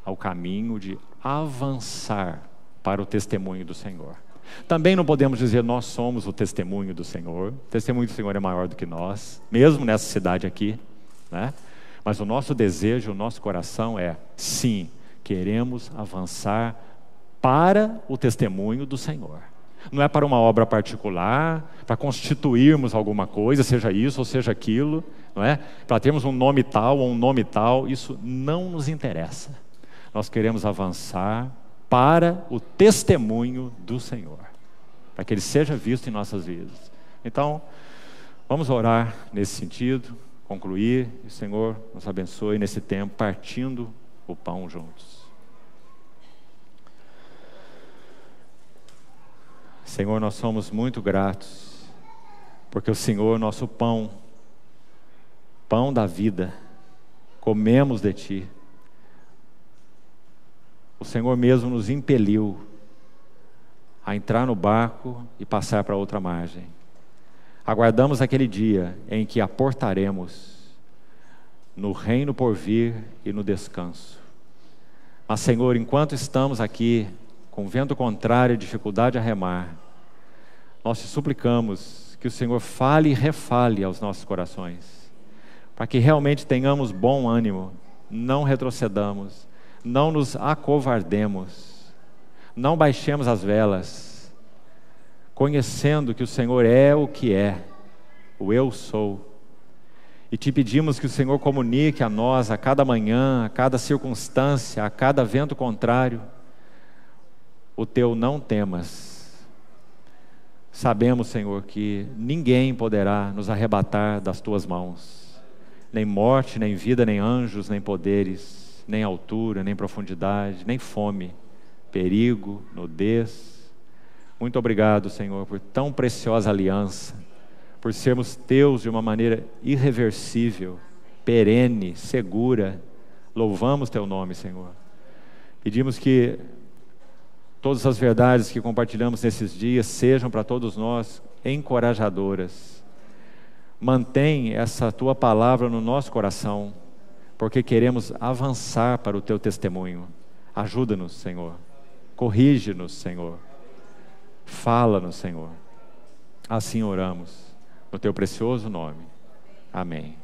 ao caminho de avançar para o testemunho do Senhor. Também não podemos dizer nós somos o testemunho do Senhor. O testemunho do Senhor é maior do que nós, mesmo nessa cidade aqui, né? Mas o nosso desejo, o nosso coração é, sim, queremos avançar para o testemunho do Senhor. Não é para uma obra particular, para constituirmos alguma coisa, seja isso ou seja aquilo, não é? Para termos um nome tal ou um nome tal, isso não nos interessa. Nós queremos avançar para o testemunho do Senhor, para que Ele seja visto em nossas vidas. Então, vamos orar nesse sentido, concluir, e o Senhor nos abençoe nesse tempo, partindo o pão juntos. Senhor, nós somos muito gratos, porque o Senhor, nosso pão, pão da vida, comemos de Ti. O Senhor mesmo nos impeliu a entrar no barco e passar para outra margem. Aguardamos aquele dia em que aportaremos no reino por vir e no descanso. Mas, Senhor, enquanto estamos aqui, com vento contrário e dificuldade a remar, nós te suplicamos que o Senhor fale e refale aos nossos corações, para que realmente tenhamos bom ânimo, não retrocedamos, não nos acovardemos, não baixemos as velas, conhecendo que o Senhor é o que é, o eu sou. E te pedimos que o Senhor comunique a nós, a cada manhã, a cada circunstância, a cada vento contrário, o teu não temas. Sabemos, Senhor, que ninguém poderá nos arrebatar das tuas mãos, nem morte, nem vida, nem anjos, nem poderes, nem altura, nem profundidade, nem fome, perigo, nudez. Muito obrigado, Senhor, por tão preciosa aliança, por sermos teus de uma maneira irreversível, perene, segura. Louvamos teu nome, Senhor. Pedimos que todas as verdades que compartilhamos nesses dias sejam para todos nós encorajadoras. Mantém essa tua palavra no nosso coração, porque queremos avançar para o teu testemunho. Ajuda-nos, Senhor. Corrige-nos, Senhor. Fala-nos, Senhor. Assim oramos, no teu precioso nome. Amém.